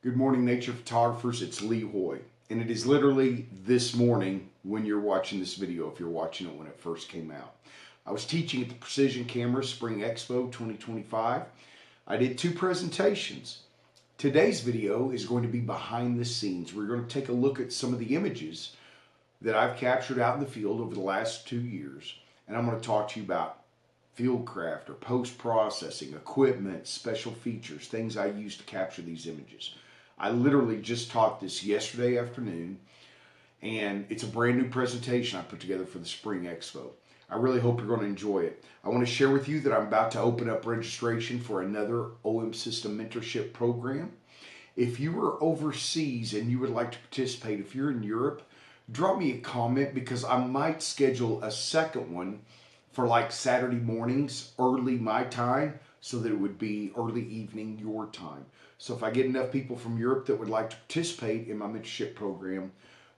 Good morning, nature photographers. It's Lee Hoy, and it is literally this morning when you're watching this video, if you're watching it when it first came out. I was teaching at the Precision Camera Spring Expo 2025. I did 2 presentations. Today's video is going to be behind the scenes. We're going to take a look at some of the images that I've captured out in the field over the last 2 years, and I'm going to talk to you about fieldcraft or post-processing, equipment, special features, things I use to capture these images. I literally just taught this yesterday afternoon, and it's a brand new presentation I put together for the Spring Expo. I really hope you're going to enjoy it. I want to share with you that I'm about to open up registration for another OM System mentorship program. If you are overseas and you would like to participate, if you're in Europe, drop me a comment because I might schedule a second one for like Saturday mornings, early my time, so that it would be early evening your time. So if I get enough people from Europe that would like to participate in my mentorship program,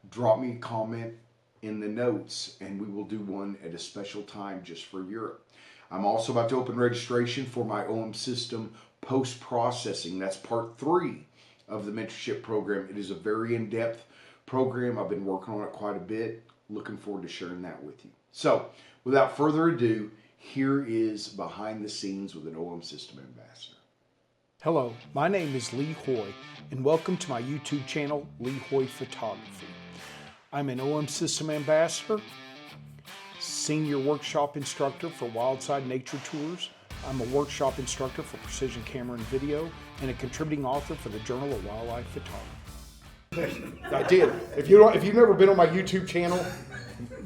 drop me a comment in the notes and we will do one at a special time just for Europe. I'm also about to open registration for my OM System post-processing. That's part 3 of the mentorship program. It is a very in-depth program. I've been working on it quite a bit. Looking forward to sharing that with you. So without further ado, here is behind the scenes with an OM System ambassador. Hello, my name is Lee Hoy, and welcome to my YouTube channel, Lee Hoy Photography. I'm an OM System ambassador, senior workshop instructor for Wildside Nature Tours. I'm a workshop instructor for Precision Camera and Video, and a contributing author for the Journal of Wildlife Photography. I did. If you've never been on my YouTube channel,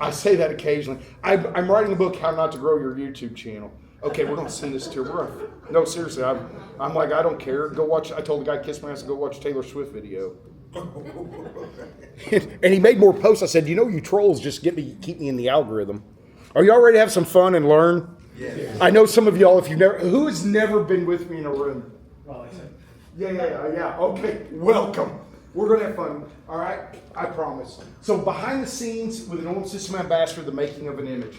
I say that occasionally. I'm writing a book, How Not to Grow Your YouTube Channel. Okay, we're going to send this to her. No, seriously, I'm like, I don't care. Go watch. I told the guy, kiss my ass, and go watch Taylor Swift video. And he made more posts. I said, you trolls just keep me in the algorithm. Are y'all ready to have some fun and learn? Yeah. I know some of y'all, who has never been with me in a room? Well, yeah. Okay, welcome. We're going to have fun, all right? I promise. So behind the scenes with an OM System ambassador, the making of an image.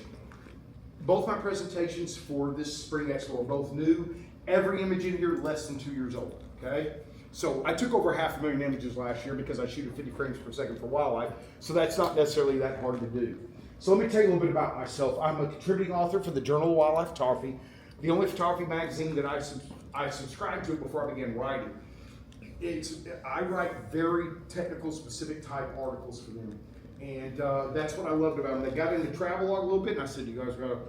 Both my presentations for this Spring Expo are both new. Every image in here less than 2 years old, okay? So I took over 500,000 images last year because I shoot at 50 frames per second for wildlife, so that's not necessarily that hard to do. So let me tell you a little bit about myself. I'm a contributing author for the Journal of Wildlife Photography, the only photography magazine that I subscribed to before I began writing. I write very technical, specific type articles for them. And that's what I loved about them. They got into travelogue a little bit, and I said, you guys got to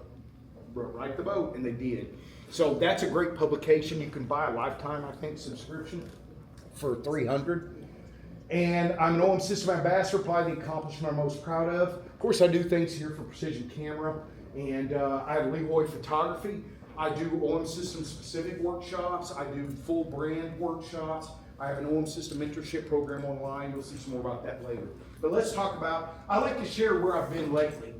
write the boat, and they did. So that's a great publication. You can buy a lifetime, I think, subscription for $300. And I'm an OM System ambassador, probably the accomplishment I'm most proud of. Of course, I do things here for Precision Camera, and I have Lee Hoy Photography. I do OM System specific workshops. I do full brand workshops. I have an OM System mentorship program online. You'll see some more about that later. But let's talk about, I like to share where I've been lately.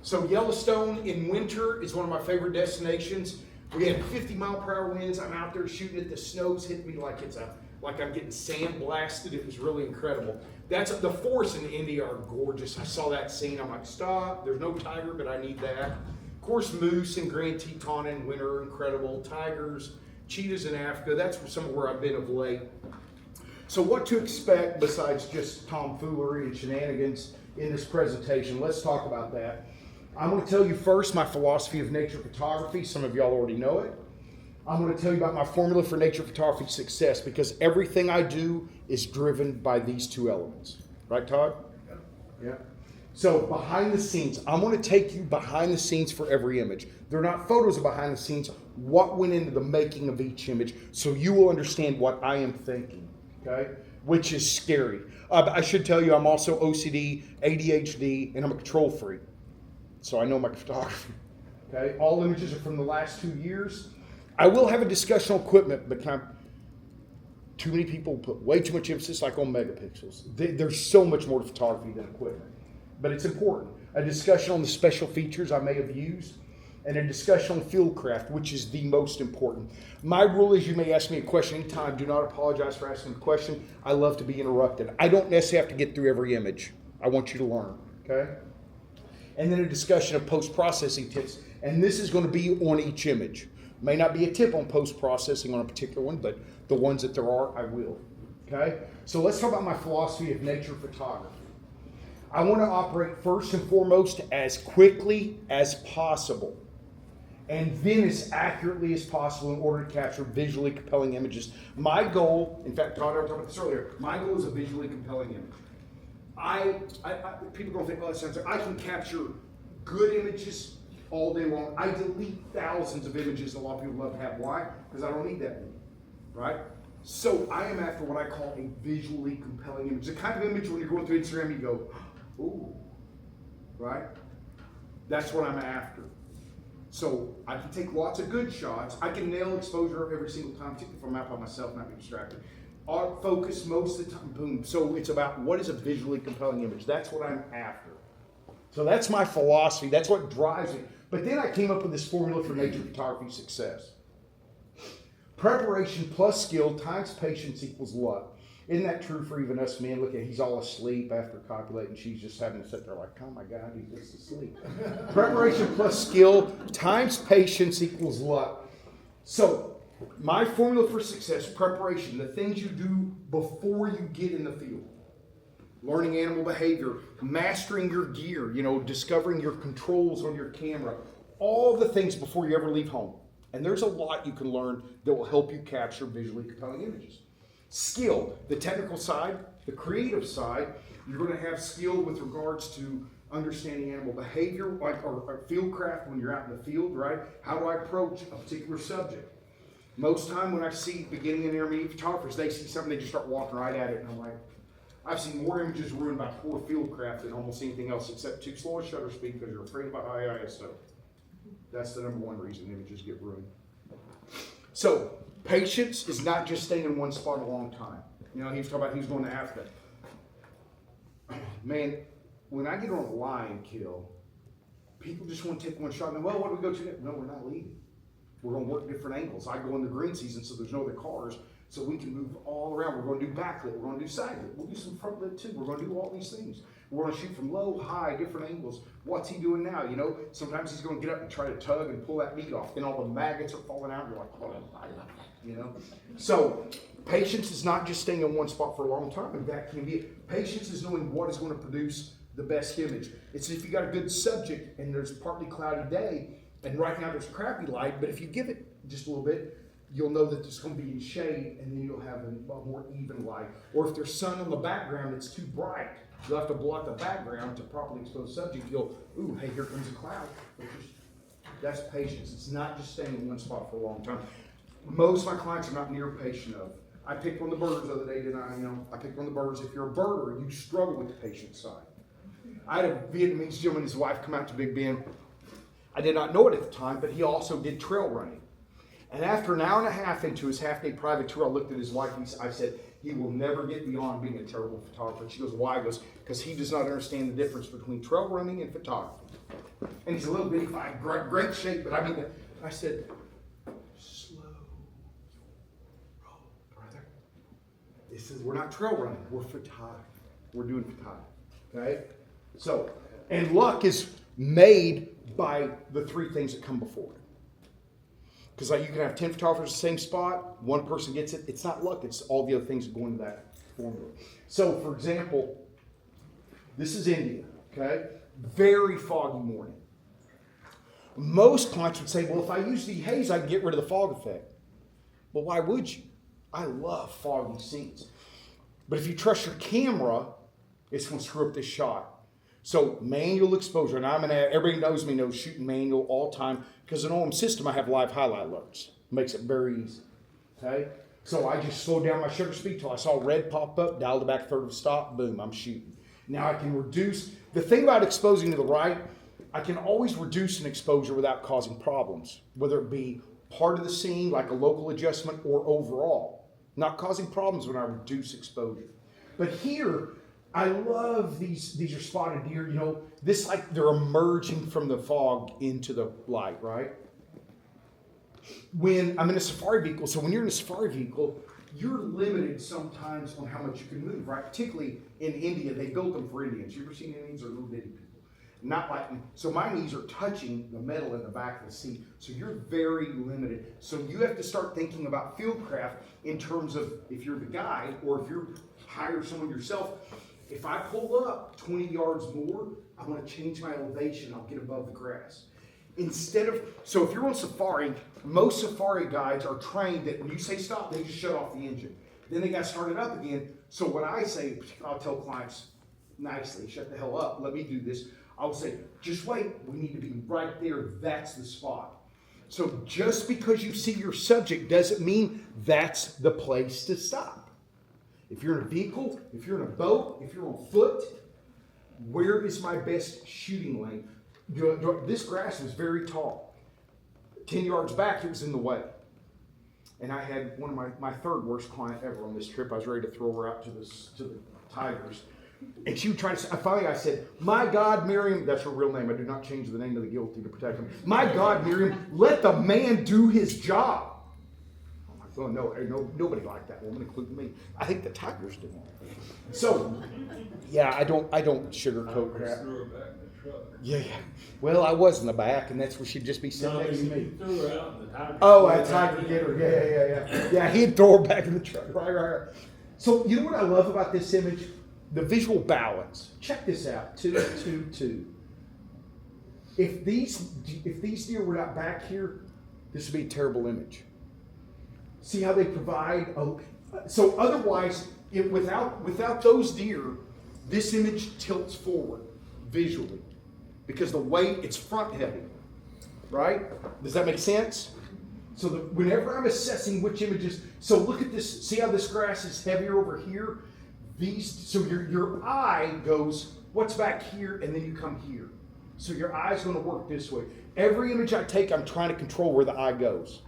So Yellowstone in winter is one of my favorite destinations. We had 50-mile-per-hour winds. I'm out there shooting it. The snow's hit me like I'm getting sand blasted. It was really incredible. The forests in India are gorgeous. I saw that scene. I'm like, stop. There's no tiger, but I need that. Of course, moose and Grand Teton in winter are incredible. Tigers, cheetahs in Africa. That's where I've been of late. So what to expect besides just tomfoolery and shenanigans in this presentation? Let's talk about that. I'm going to tell you first my philosophy of nature photography. Some of y'all already know it. I'm going to tell you about my formula for nature photography success because everything I do is driven by these 2 elements. Right, Todd? Yeah. So behind the scenes, I'm going to take you behind the scenes for every image. They're not photos of behind the scenes, what went into the making of each image, so you will understand what I am thinking, okay? Which is scary. I should tell you I'm also OCD, ADHD, and I'm a control freak. So I know my photography, okay? All images are from the last 2 years. I will have a discussion on equipment, but too many people put way too much emphasis like on megapixels. There's so much more to photography than equipment, but it's important. A discussion on the special features I may have used, and a discussion on fieldcraft, which is the most important. My rule is you may ask me a question anytime. Do not apologize for asking a question. I love to be interrupted. I don't necessarily have to get through every image. I want you to learn, okay? And then a discussion of post-processing tips, and this is going to be on each image. May not be a tip on post-processing on a particular one, but the ones that there are, I will. Okay? So let's talk about my philosophy of nature photography. I want to operate first and foremost as quickly as possible, and then as accurately as possible in order to capture visually compelling images. My goal, in fact, Todd, I was talking about this earlier, my goal is a visually compelling image. People don't think, oh, that sounds like, I can capture good images all day long. I delete thousands of images that a lot of people love to have. Why? Because I don't need that many, right? So I am after what I call a visually compelling image. The kind of image when you're going through Instagram, you go, ooh, right? That's what I'm after. So I can take lots of good shots. I can nail exposure every single time, particularly if I'm out by myself, not be distracted. Art focus most of the time, boom. So it's about what is a visually compelling image. That's what I'm after. So that's my philosophy. That's what drives me. But then I came up with this formula for nature photography success. Preparation plus skill times patience equals luck. Isn't that true for even us men? Look at, he's all asleep after copulating. She's just having to sit there like, oh my God, he's just asleep. Preparation plus skill times patience equals luck. So my formula for success, preparation, the things you do before you get in the field. Learning animal behavior, mastering your gear, discovering your controls on your camera, all the things before you ever leave home. And there's a lot you can learn that will help you capture visually compelling images. Skill, the technical side, the creative side, you're going to have skill with regards to understanding animal behavior, or field craft when you're out in the field, right? How do I approach a particular subject? Most time when I see beginning and intermediate photographers, they see something, they just start walking right at it, and I'm like, I've seen more images ruined by poor field craft than almost anything else, except too slow a shutter speed because you're afraid about high ISO. That's the number one reason images get ruined. So, patience is not just staying in one spot a long time. He was talking about he was going to Africa. Man, when I get on a lion kill, people just want to take one shot and well, what do we go to next? No, we're not leaving. We're going to work different angles. I go in the green season so there's no other cars, so we can move all around. We're going to do backlit. We're going to do side lit. We'll do some front lit too. We're going to do all these things. We're going to shoot from low, high, different angles. What's he doing now? Sometimes he's going to get up and try to tug and pull that meat off. Then all the maggots are falling out. You're like, oh, So patience is not just staying in one spot for a long time. That can be it. Patience is knowing what is going to produce the best image. It's if you got a good subject and there's a partly cloudy day, and right now there's crappy light, but if you give it just a little bit, you'll know that it's going to be in shade, and then you'll have a more even light. Or if there's sun on the background that's too bright, you'll have to block the background to properly expose the subject. You'll, ooh, hey, here comes a cloud. That's patience. It's not just staying in one spot for a long time. Most of my clients are not near patient of. I picked one of the birds the other day, didn't I? I picked one of the birds. If you're a birder, you struggle with the patience side. I had a Vietnamese gentleman and his wife come out to Big Bend. I did not know it at the time, but he also did trail running. And after an hour and a half into his half-day private tour, I looked at his wife and I said, he will never get beyond being a terrible photographer. She goes, why? He goes, because he does not understand the difference between trail running and photography. And he's a little bitty, fine, great shape, but I said, slow roll, brother. This is, we're not trail running, we're photography. We're doing photography, okay? So, and luck is made by the three things that come before it. Because you can have 10 photographers in the same spot, one person gets it. It's not luck, it's all the other things that go into that formula. So, for example, this is India, okay? Very foggy morning. Most clients would say, well, if I use the haze, I can get rid of the fog effect. Well, why would you? I love foggy scenes. But if you trust your camera, it's going to screw up this shot. So manual exposure, and everybody knows shooting manual all the time, because in OM system I have live highlight alerts. Makes it very easy, okay? So I just slowed down my shutter speed till I saw red pop up, dialed it back a third of a stop, boom, I'm shooting. Now I can reduce, the thing about exposing to the right, I can always reduce an exposure without causing problems, whether it be part of the scene, like a local adjustment, or overall. Not causing problems when I reduce exposure. But here, I love these are spotted deer, this like they're emerging from the fog into the light, right? When I'm in a safari vehicle, so when you're in a safari vehicle, you're limited sometimes on how much you can move, right? Particularly in India, they built them for Indians. You ever seen Indians? They're little bitty people. Not like, so my knees are touching the metal in the back of the seat. So you're very limited. So you have to start thinking about fieldcraft in terms of if you're the guy or if you're hire someone yourself. If I pull up 20 yards more, I want to change my elevation. I'll get above the grass. Instead of, so if you're on safari, most safari guides are trained that when you say stop, they just shut off the engine. Then they got started up again. So what I say, I'll tell clients nicely, shut the hell up, let me do this. I'll say, just wait, we need to be right there, that's the spot. So just because you see your subject doesn't mean that's the place to stop. If you're in a vehicle, if you're in a boat, if you're on foot, where is my best shooting lane? This grass was very tall. 10 yards back, it was in the way. And I had one of my third worst client ever on this trip. I was ready to throw her out to the tigers. And she would try to say, finally I said, my God, Miriam, that's her real name. I do not change the name of the guilty to protect him. My God, Miriam, let the man do his job. I'm like, oh, no, nobody liked that woman, including me. I think the tigers did. So, yeah, I don't sugarcoat crap. Threw her back in the truck. Yeah. Well, I was in the back, and that's where she'd just be sitting next to me. Threw her out and the tiger. Oh, a tiger get her. Yeah. Yeah, he'd throw her back in the truck. Right. So, you know what I love about this image? The visual balance. Check this out. 2. If these deer were not back here, this would be a terrible image. See how they provide. So otherwise, without those deer, this image tilts forward visually because the weight, it's front heavy. Right? Does that make sense? So whenever I'm assessing which images, so look at this. See how this grass is heavier over here? So your eye goes, what's back here, and then you come here. So your eye's going to work this way. Every image I take, I'm trying to control where the eye goes.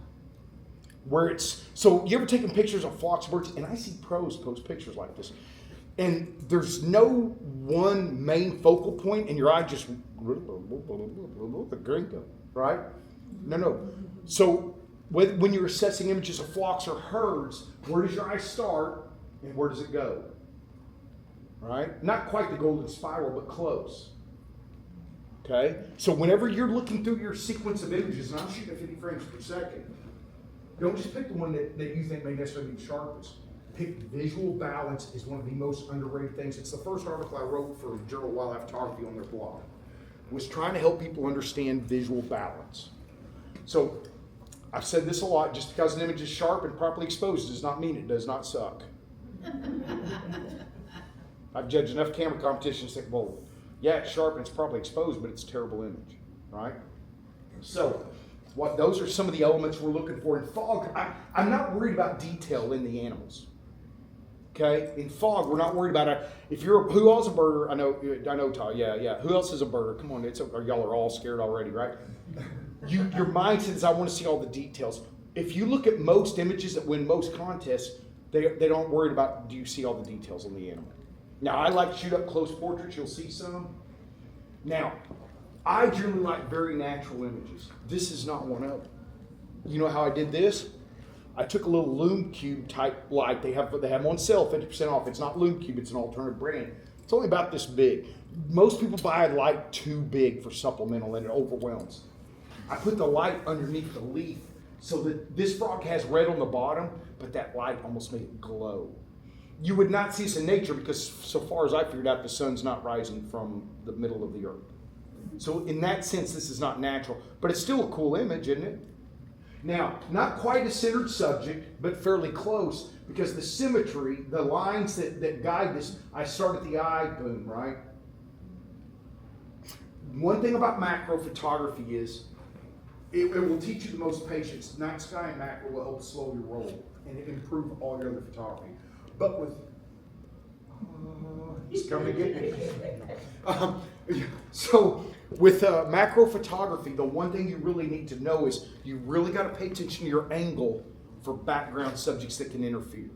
So you ever taken pictures of flocks of birds? And I see pros post pictures like this. And there's no one main focal point, and your eye just, the gringo, right? No. So when you're assessing images of flocks or herds, where does your eye start, and where does it go? Right? Not quite the golden spiral, but close. Okay? So whenever you're looking through your sequence of images, and I'm shooting at 50 frames per second, don't just pick the one that you think may necessarily be sharpest. Pick visual balance is one of the most underrated things. It's the first article I wrote for Journal of Wildlife Photography on their blog. Was trying to help people understand visual balance. So I've said this a lot, just because an image is sharp and properly exposed does not mean it does not suck. I've judged enough camera competitions to think, well, yeah, it's sharp and it's probably exposed, but it's a terrible image, right? So, those are some of the elements we're looking for in fog. I'm not worried about detail in the animals. Okay, in fog, we're not worried about it. Who else is a birder? I know, Ty. Yeah. Who else is a birder? Come on, y'all are all scared already, right? Your mindset is, I want to see all the details. If you look at most images that win most contests, they don't worry about, do you see all the details on the animal? Now, I like to shoot up close portraits. You'll see some. Now, I generally like very natural images. This is not one of them. You know how I did this? I took a little Lume Cube type light. They have them on sale, 50% off. It's not Lume Cube, it's an alternative brand. It's only about this big. Most people buy a light too big for supplemental and it overwhelms. I put the light underneath the leaf so that this frog has red on the bottom, but that light almost made it glow. You would not see this in nature because so far as I figured out, the sun's not rising from the middle of the earth. So in that sense, this is not natural, but it's still a cool image, isn't it? Now, not quite a centered subject, but fairly close because the symmetry, the lines that guide this, I start at the eye, boom, right? One thing about macro photography is it will teach you the most patience. Night sky and macro will help slow your roll and improve all your other photography. But with, he's coming to get me. So with macro photography, the one thing you really need to know is you really got to pay attention to your angle for background subjects that can interfere.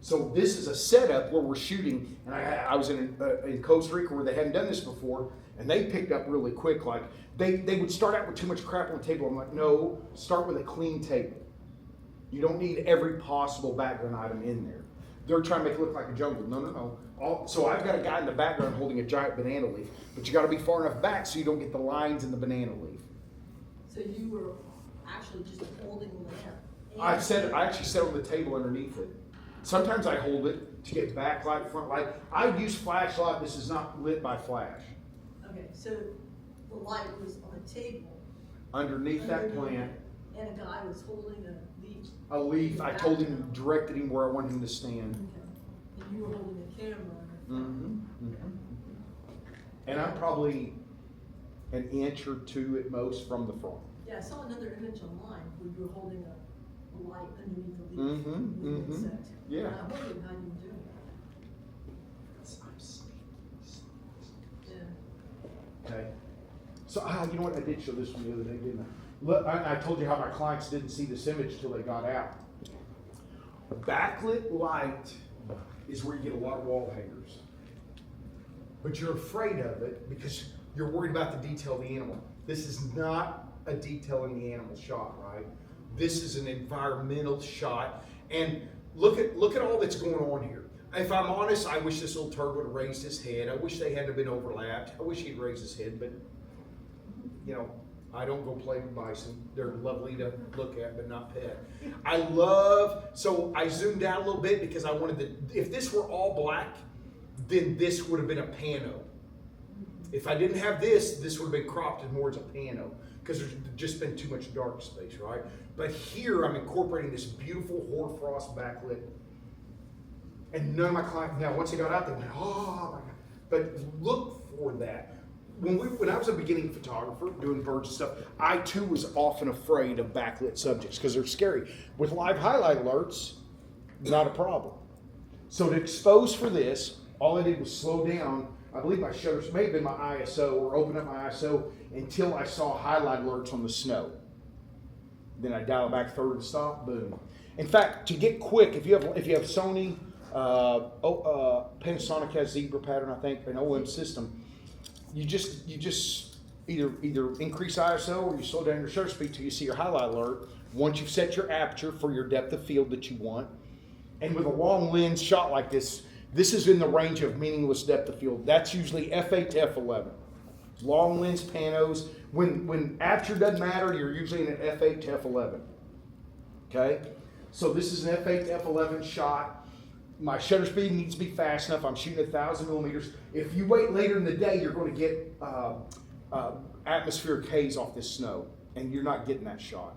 So this is a setup where we're shooting, and I was in Costa Rica where they hadn't done this before, and they picked up really quick. Like they would start out with too much crap on the table. I'm like, no, start with a clean table. You don't need every possible background item in there. they're trying to make it look like a jungle. No. So I've got a guy in the background holding a giant banana leaf, but you got to be far enough back so you don't get the lines in the banana leaf. So you were actually just holding the lamp? I actually set it on the table underneath it. Sometimes I hold it to get backlight, front light. I use flashlight. This is not lit by flash. Okay, so the light was on a table. Underneath that plant, And a guy was holding a leaf. a leaf. I told him, directed him where I wanted him to stand. Okay. And you were holding a camera. And I'm probably an inch or two at most from the front. Yeah, I saw another image online where you were holding a light underneath the leaf. Yeah. And I wondered how you were doing that. Yeah. Okay. So, you know what? I did show this one the other day, didn't I? Look, I told you how my clients didn't see this image till they got out. Backlit light is where you get a lot of wall hangers. But you're afraid of it because you're worried about the detail of the animal. This is not a detailing the animal shot, right? This is an environmental shot. And look at all that's going on here. If I'm honest, I wish this little turd would have raised his head. I wish they hadn't been overlapped. I wish he'd raised his head, but you know, I don't go play with bison. They're lovely to look at, but not pet. So I zoomed out a little bit because I wanted if this were all black, then this would have been a pano. If I didn't have this would have been cropped as more as a pano because there's just been too much dark space, right? But here I'm incorporating this beautiful hoarfrost backlit. And none of my clients, now once they got out, they went, oh my God. But look for that. When I was a beginning photographer doing birds and stuff, I too was often afraid of backlit subjects because they're scary. With live highlight alerts, not a problem. So to expose for this, all I did was slow down. I believe my shutters may have been my ISO or open up my ISO until I saw highlight alerts on the snow. Then I dial it back third and stop, boom. In fact, to get quick, if you have Sony, Panasonic has zebra pattern, I think, an OM system. You just either increase ISO or you slow down your shutter speed till you see your highlight alert. Once you've set your aperture for your depth of field that you want, and with a long lens shot like this is in the range of meaningless depth of field. That's usually f8 to f11. Long lens panos. When aperture doesn't matter, you're usually in an f8 to f11. Okay, so this is an f8 to f11 shot. My shutter speed needs to be fast enough. I'm shooting 1,000 millimeters. If you wait later in the day, you're going to get atmospheric haze off this snow, and you're not getting that shot.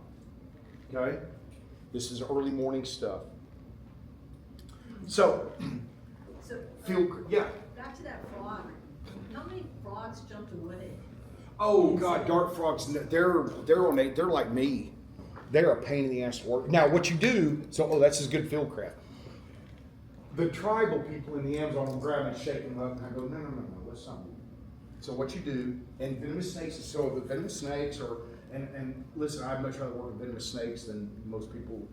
Okay? This is early morning stuff. So Back to that frog. How many frogs jumped away? Oh God, dart frogs, they're like me. They're a pain in the ass to work. Now what you do, that's as good field craft. The tribal people in the Amazon will grab me and shake them up, and I go, no, let's not do that. So what you do, and venomous snakes, the venomous snakes and listen, I'd much rather work with venomous snakes than most people,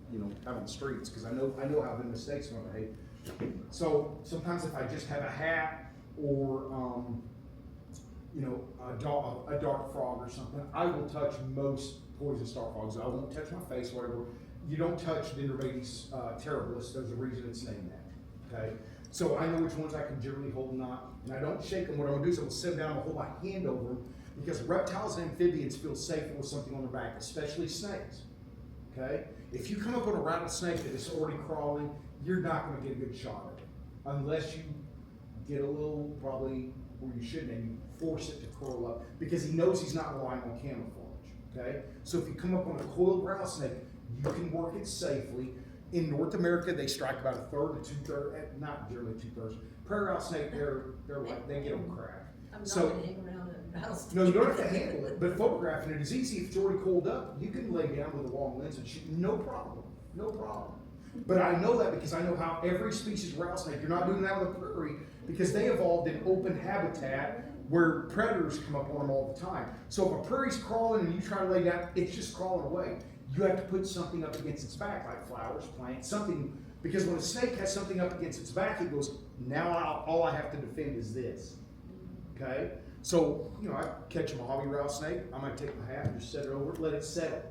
out on the streets, because I know how venomous snakes are going to behave. So sometimes if I just have a hat or, a dark frog or something, I will touch most poison star frogs. I won't touch my face, whatever. You don't touch Dendrobates terribilis. There's a reason it's named that. Okay? So I know which ones I can generally hold and not, and I don't shake them. What I'm going to do is I'm going to sit them down and hold my hand over them, because reptiles and amphibians feel safer with something on their back, especially snakes. Okay? If you come up on a rattlesnake that is already crawling, you're not going to get a good shot of it, unless you get a little, probably where you shouldn't, and you force it to curl up, because he knows he's not relying on camouflage. Okay? So if you come up on a coiled rattlesnake, you can work it safely. In North America, they strike about a third to 2/3, not generally 2/3. Prairie rattlesnake, they're like, they get them cracked. I'm not going to hang around a rattlesnake. No, you don't have to handle it, but photographing it is easy. If it's already coiled up, you can lay down with a long lens and shoot, no problem. But I know that because I know how every species of rattlesnake, you're not doing that with a prairie, because they evolved in open habitat where predators come up on them all the time. So if a prairie's crawling and you try to lay down, it's just crawling away. You have to put something up against its back, like flowers, plants, something, because when a snake has something up against its back, it goes, now all I have to defend is this. Okay? So, I catch a Mojave rattlesnake, I might take my hat and just set it over it, let it settle.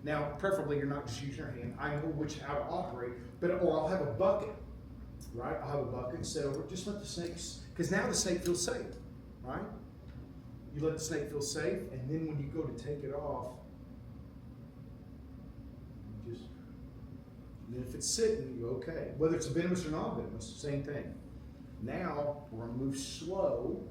Now, preferably you're not just using your hand. I know how to operate, or I'll have a bucket, right? I'll have a bucket and set over, just let the snakes, because now the snake feels safe, right? You let the snake feel safe, and then when you go to take it off, you just, and then if it's sitting, you're okay. Whether it's venomous or not venomous, same thing. Now, we're gonna move slow,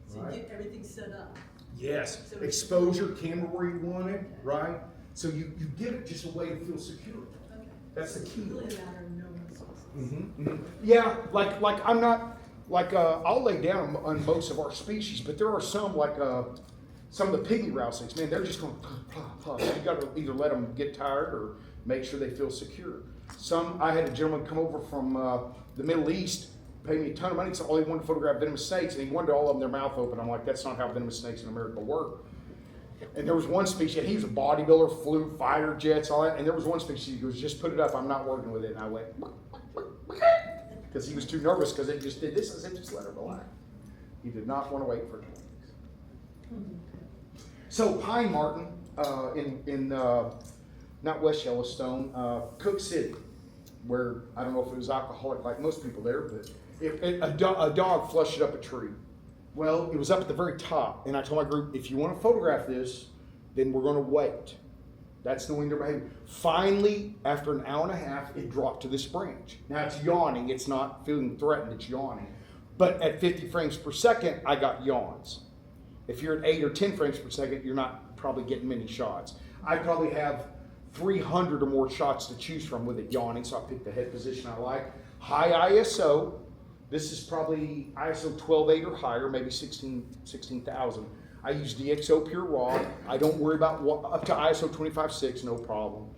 So right? you get everything set up. Yes, So exposure, camera where you want it, right? So you give it just a way to feel secure. Okay. That's the So it's key. really a matter of knowing the sources. Yeah, like I'm not, I'll lay down on most of our species, but there are some some of the pygmy rattlesnakes, man, they're just going plop. So you gotta either let them get tired or make sure they feel secure. I had a gentleman come over from the Middle East, paid me a ton of money, so all he wanted to photograph venomous snakes, and he wanted all of them their mouth open. I'm like, that's not how venomous snakes in America work. And there was one species, and he was a bodybuilder, flew fighter jets, all that, and there was one species, he goes, just put it up, I'm not working with it. And I went, because he was too nervous because it just did this. I said, just let her relax. He did not want to wait for 2 weeks. So Pine Martin in not West Yellowstone, Cook City, where I don't know if it was alcoholic like most people there, but a dog flushed it up a tree. Well, it was up at the very top, and I told my group, if you want to photograph this, then we're going to wait. That's the way they're behaving. Finally, after an hour and a half, it dropped to this branch. Now it's yawning. It's not feeling threatened. It's yawning. But at 50 frames per second, I got yawns. If you're at 8 or 10 frames per second, you're not probably getting many shots. I probably have 300 or more shots to choose from with it yawning, so I picked the head position I like. High ISO. This is probably ISO 12.8 or higher, maybe 16,000. I use DxO Pure Raw. I don't worry about up to ISO 25.6, no problem.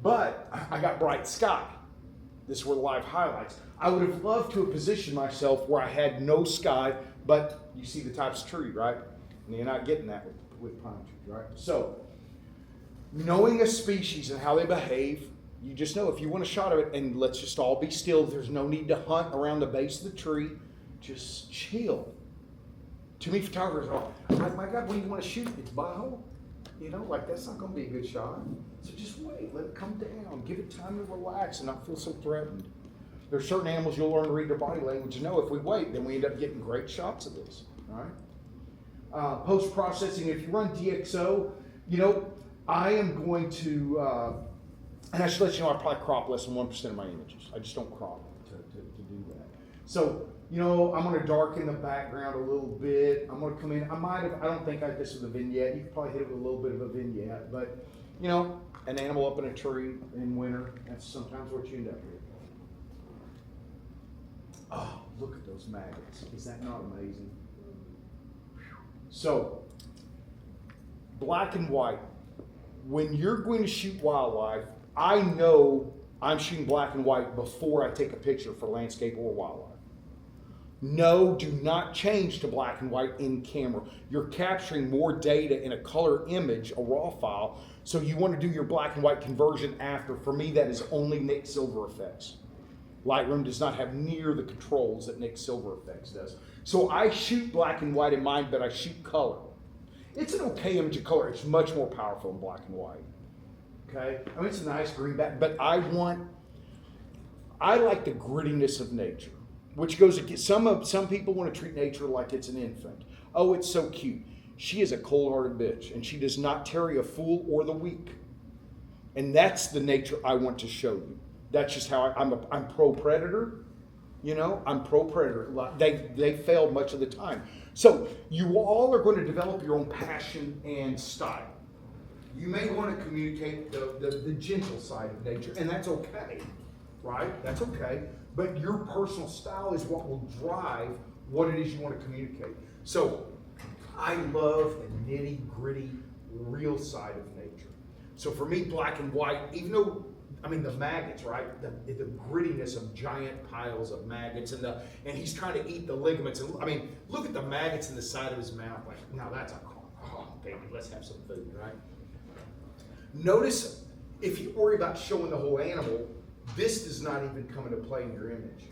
But I got bright sky. This is where the live highlights. I would have loved to have positioned myself where I had no sky, but you see the types of tree, right? And you're not getting that with pine trees, right? So, knowing a species and how they behave, you just know if you want a shot of it, and let's just all be still. There's no need to hunt around the base of the tree. Just chill. Too many photographers are, oh my God, what do you want to shoot? It's bio. You know, like that's not going to be a good shot. So just wait, let it come down. Give it time to relax and not feel so threatened. There's certain animals you'll learn to read their body language and know if we wait, then we end up getting great shots of this. All right. Post-processing, if you run DxO, you know, I am going to, and I should let you know I probably crop less than 1% of my images. I just don't crop to do that. So, you know, I'm going to darken the background a little bit. I'm going to come in. I don't think I did this with a vignette. You could probably hit it with a little bit of a vignette. But, you know, an animal up in a tree in winter, that's sometimes what you end up with. Oh, look at those maggots. Is that not amazing? So, black and white. When you're going to shoot wildlife, I know I'm shooting black and white before I take a picture for landscape or wildlife. No, do not change to black and white in camera. You're capturing more data in a color image, a raw file, so you want to do your black and white conversion after. For me, that is only Nick Silver Effects. Lightroom does not have near the controls that Nick Silver Effects does. So I shoot black and white in mind, but I shoot color. It's an okay image of color. It's much more powerful in black and white. Okay? I mean, it's a nice green back, but I like the grittiness of nature, which goes against, some people want to treat nature like it's an infant. Oh, it's so cute. She is a cold-hearted bitch, and she does not tarry a fool or the weak. And that's the nature I want to show you. That's just how I'm pro-predator. You know, I'm pro-predator. They fail much of the time. So you all are going to develop your own passion and style. You may want to communicate the gentle side of nature, and that's okay, right? That's okay. But your personal style is what will drive what it is you want to communicate. So I love the nitty-gritty, real side of nature. So for me, black and white, even though, I mean, the maggots, right? The grittiness of giant piles of maggots, and he's trying to eat the ligaments. And I mean, look at the maggots in the side of his mouth. Like, now that's a oh, baby, let's have some food, right? Notice, if you worry about showing the whole animal, this does not even come into play in your image.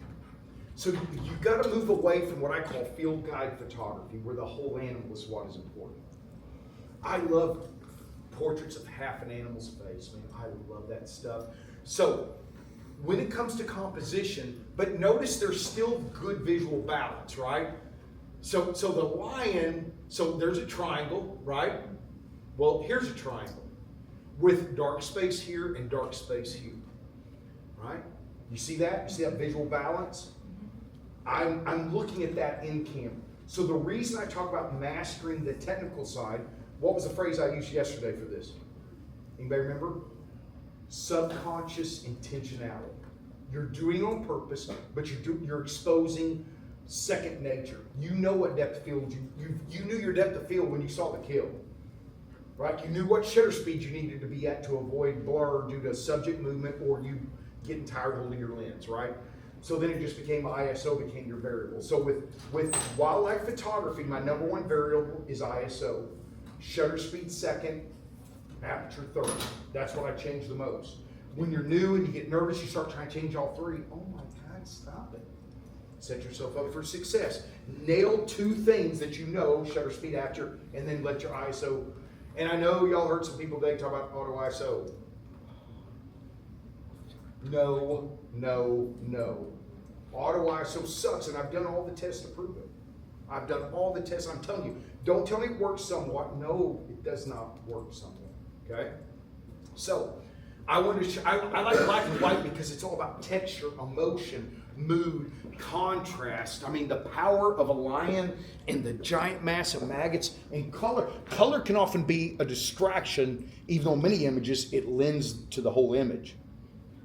So you've got to move away from what I call field guide photography, where the whole animal is what is important. I love portraits of half an animal's face. Man, I love that stuff. So when it comes to composition, but notice there's still good visual balance, right? So the lion, so there's a triangle, right? Well, here's a triangle with dark space here and dark space here, right? You see that? You see that visual balance? I'm looking at that in camera. So the reason I talk about mastering the technical side, what was the phrase I used yesterday for this? Anybody remember? Subconscious intentionality. You're doing it on purpose, but you're exposing second nature. You know what depth of field you knew your depth of field when you saw the kill, right? You knew what shutter speed you needed to be at to avoid blur due to subject movement or you getting tired holding your lens, right? So then it just became ISO became your variable. So with wildlife photography, my number one variable is ISO. Shutter speed second, aperture third. That's what I change the most. When you're new and you get nervous, you start trying to change all three. Oh my God, stop it. Set yourself up for success. Nail two things that you know, shutter speed, aperture, and then let your ISO. And I know y'all heard some people today talk about auto ISO. No, no, no. Auto ISO sucks, and I've done all the tests to prove it. I've done all the tests. I'm telling you, don't tell me it works somewhat. No, it does not work somewhat. Okay? So, I want to. I like black and white because it's all about texture, emotion, mood, contrast. I mean, the power of a lion and the giant mass of maggots and color. Color can often be a distraction, even though many images it lends to the whole image.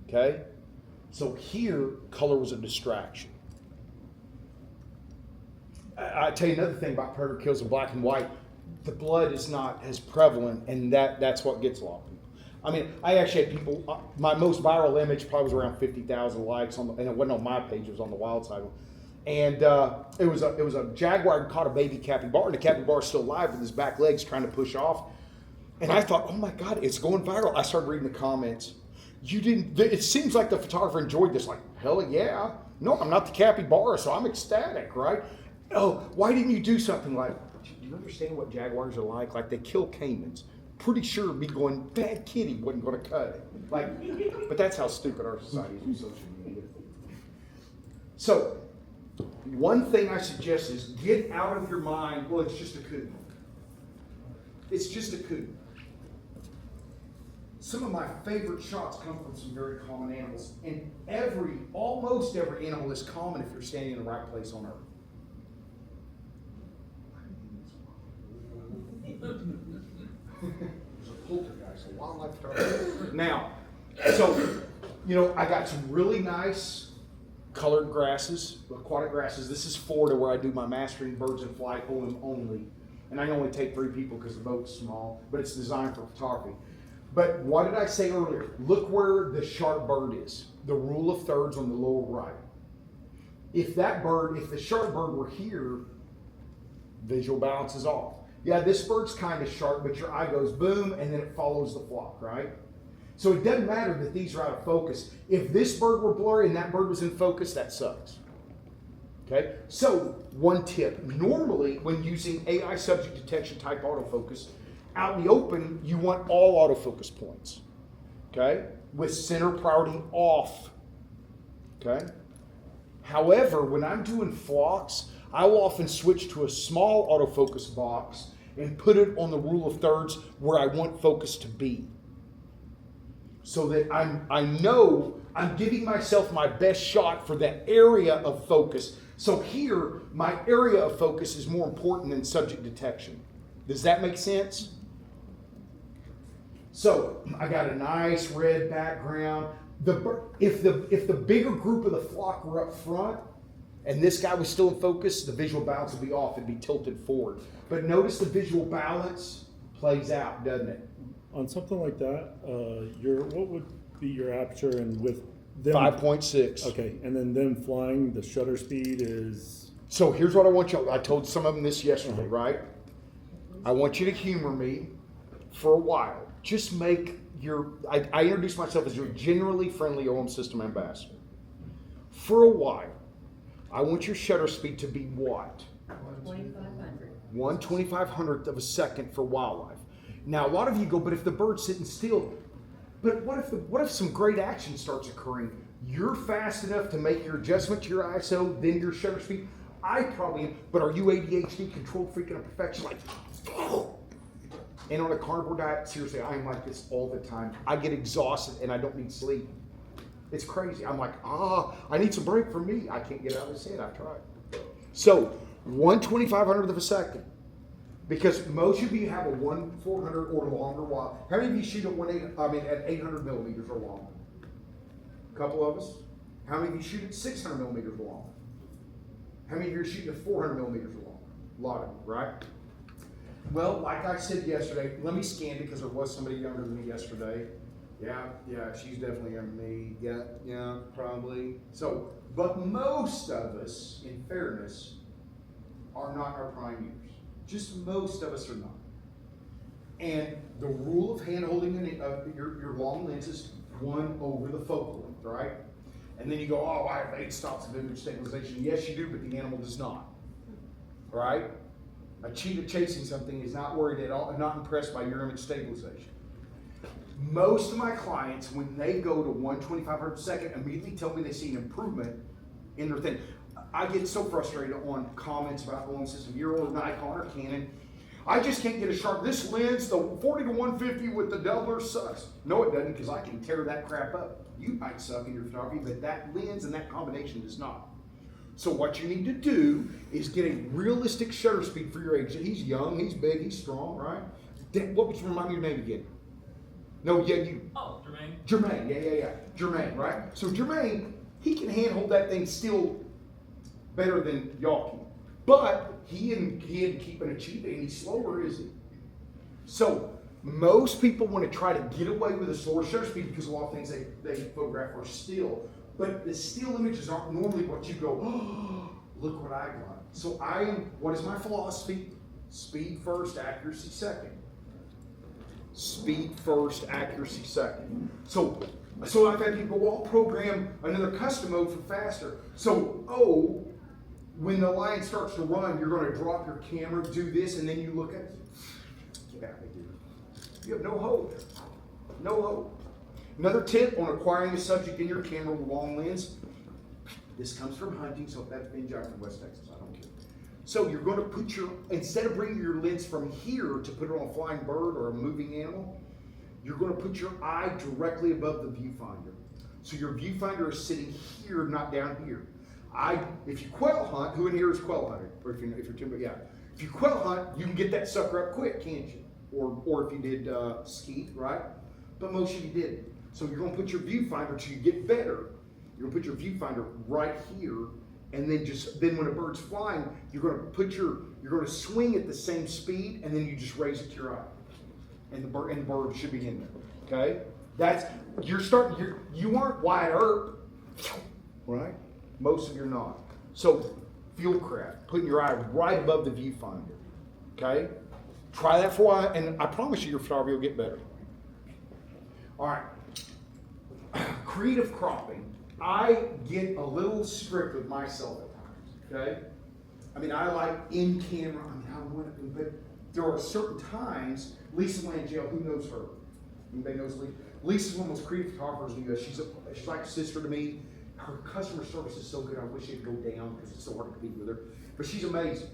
Okay? So here, color was a distraction. I tell you another thing about predator kills in black and white. The blood is not as prevalent, and that's what gets a lot of people. I mean, I actually had people, my most viral image probably was around 50,000 likes, and it wasn't on my page, it was on the wild side one. And it was a jaguar that caught a baby capybara, and the capybara is still alive with his back legs trying to push off. And I thought, oh my God, it's going viral. I started reading the comments. It seems like the photographer enjoyed this. Like, hell yeah. No, I'm not the capybara, so I'm ecstatic, right? Oh, why didn't you do something like, do you understand what jaguars are like? Like, they kill caimans. Pretty sure me going, bad kitty wasn't going to cut it. Like, but that's how stupid our society is with social media. So, one thing I suggest is get out of your mind, well, it's just a coon. It's just a coon. Some of my favorite shots come from some very common animals. And almost every animal is common if you're standing in the right place on Earth. There's a poltergeist, a wildlife photographer. Now, so, I got some really nice colored grasses, aquatic grasses. This is Florida where I do my mastering birds in flight only. And I only take 3 people because the boat's small, but it's designed for photography. But what did I say earlier? Look where the sharp bird is. The rule of thirds on the lower right. If the sharp bird were here, visual balance is off. Yeah, this bird's kind of sharp, but your eye goes boom, and then it follows the flock, right? So it doesn't matter that these are out of focus. If this bird were blurry and that bird was in focus, that sucks. Okay? So, one tip. Normally, when using AI subject detection type autofocus, out in the open, you want all autofocus points, okay? With center priority off, okay? However, when I'm doing flocks, I will often switch to a small autofocus box and put it on the rule of thirds where I want focus to be. So that I know I'm giving myself my best shot for that area of focus. So here, my area of focus is more important than subject detection. Does that make sense? So I got a nice red background. If the bigger group of the flock were up front and this guy was still in focus, the visual balance would be off. It'd be tilted forward. But notice the visual balance plays out, doesn't it? On something like that, what would be your aperture and with them? 5.6. Okay, and then them flying, the shutter speed is. So here's what I want you. I told some of them this yesterday, right? I want you to humor me for a while. Just make I introduce myself as your generally friendly OM system ambassador. For a while, I want your shutter speed to be what? 2,500. 1/2500th of a second for wildlife. Now, a lot of you go, but if the bird's sitting still, but what if some great action starts occurring? You're fast enough to make your adjustment to your ISO, then your shutter speed. I probably am, but are you ADHD, control freaking a perfection? Like, and on a carnivore diet, seriously, I am like this all the time. I get exhausted and I don't need sleep. It's crazy. I'm like, I need some break from me. I can't get out of this head. I've tried. So, 1/2500th of a second. Because most of you have a 1/400 or longer while. How many of you shoot at 800 millimeters or longer? A couple of us. How many of you shoot at 600 millimeters or longer? How many of you are shooting at 400 millimeters or longer? A lot of you, right? Well, like I said yesterday, let me scan because there was somebody younger than me yesterday. Yeah, she's definitely younger than me. Yeah, probably. So, but most of us, in fairness, are not our prime years. Just most of us are not. And the rule of hand holding your long lens is 1 over the focal length, right? And then you go, I have 8 stops of image stabilization. Yes, you do, but the animal does not. Right? A cheetah chasing something is not worried at all, not impressed by your image stabilization. Most of my clients, when they go to 1/2500th a second, immediately tell me they see an improvement in their thing. I get so frustrated on comments about going system, you're old Nikon or Canon. I just can't get a sharp. This lens, the 40 to 150 with the doubler sucks. No, it doesn't, because I can tear that crap up. You might suck in your photography, but that lens and that combination does not. So what you need to do is get a realistic shutter speed for your age. He's young, he's big, he's strong, right? What would you remind me your name again? No, yeah, you. Oh, Jermaine. Jermaine, yeah. Jermaine, right? So Jermaine, he can handhold that thing still better than y'all can. But he isn't keeping a cheetah any slower, is he? So most people want to try to get away with a slower shutter speed because a lot of things they photograph are still. But the still images aren't normally what you go, look what I got. So what is my philosophy? Speed first, accuracy second. Speed first, accuracy second. So I've had people, I'll program another custom mode for faster. So, when the line starts to run, you're going to drop your camera, do this, and then you look at it. Get out of here. You have no hope. No hope. Another tip on acquiring a subject in your camera with a long lens. This comes from hunting, so if that's been out from West Texas, I don't care. So you're going to instead of bringing your lens from here to put it on a flying bird or a moving animal, you're going to put your eye directly above the viewfinder. So your viewfinder is sitting here, not down here. If you quail hunt, who in here is quail hunting? Or if you're timber, yeah. If you quail hunt, you can get that sucker up quick, can't you? Or if you did skeet, right? But most of you didn't. So you're going to put your viewfinder till you get better. You're going to put your viewfinder right here, and then when a bird's flying, you're going to swing at the same speed, and then you just raise it to your eye, and the bird should be in there. Okay, you aren't wide Earp, right? Most of you are not. So fieldcraft, putting your eye right above the viewfinder. Okay, try that for a while, and I promise you, your photography will get better. All right, creative cropping. I get a little strict with myself at times, okay? I mean, I like in camera, but there are certain times, Lisa Langell, who knows her? Anybody knows Lisa? Lisa's one of the most creative photographers in the U.S. She's like a sister to me. Her customer service is so good, I wish it'd go down because it's so hard to compete with her. But she's amazing,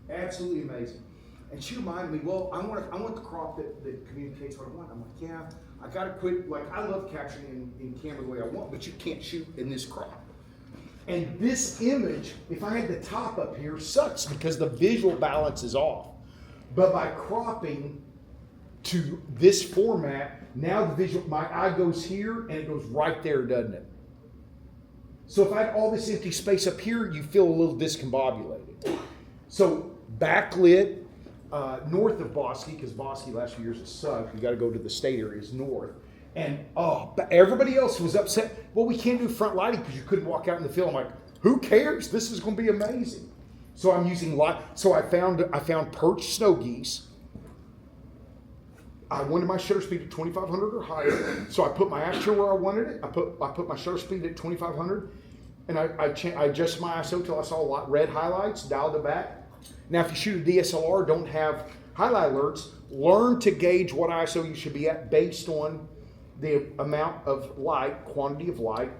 absolutely amazing. And she reminded me, well, I want the crop that communicates what I want. I'm like, yeah, I gotta quit. Like, I love capturing in camera the way I want, but you can't shoot in this crop. And this image, if I had the top up here, sucks because the visual balance is off. But by cropping to this format, now my eye goes here and it goes right there, doesn't it? So if I had all this empty space up here, you feel a little discombobulated. So backlit, north of Bosque, because Bosque last few years has sucked. You got to go to the state areas north. And but everybody else was upset. Well, we can't do front lighting because you couldn't walk out in the field. I'm like, who cares? This is going to be amazing. So I'm using light. So I found perched snow geese. I wanted my shutter speed at 2,500 or higher. So I put my aperture where I wanted it. I put my shutter speed at 2,500, and I adjusted my ISO till I saw a lot red highlights. Dialed it back. Now, if you shoot a DSLR, don't have highlight alerts, learn to gauge what ISO you should be at based on the amount of light, quantity of light.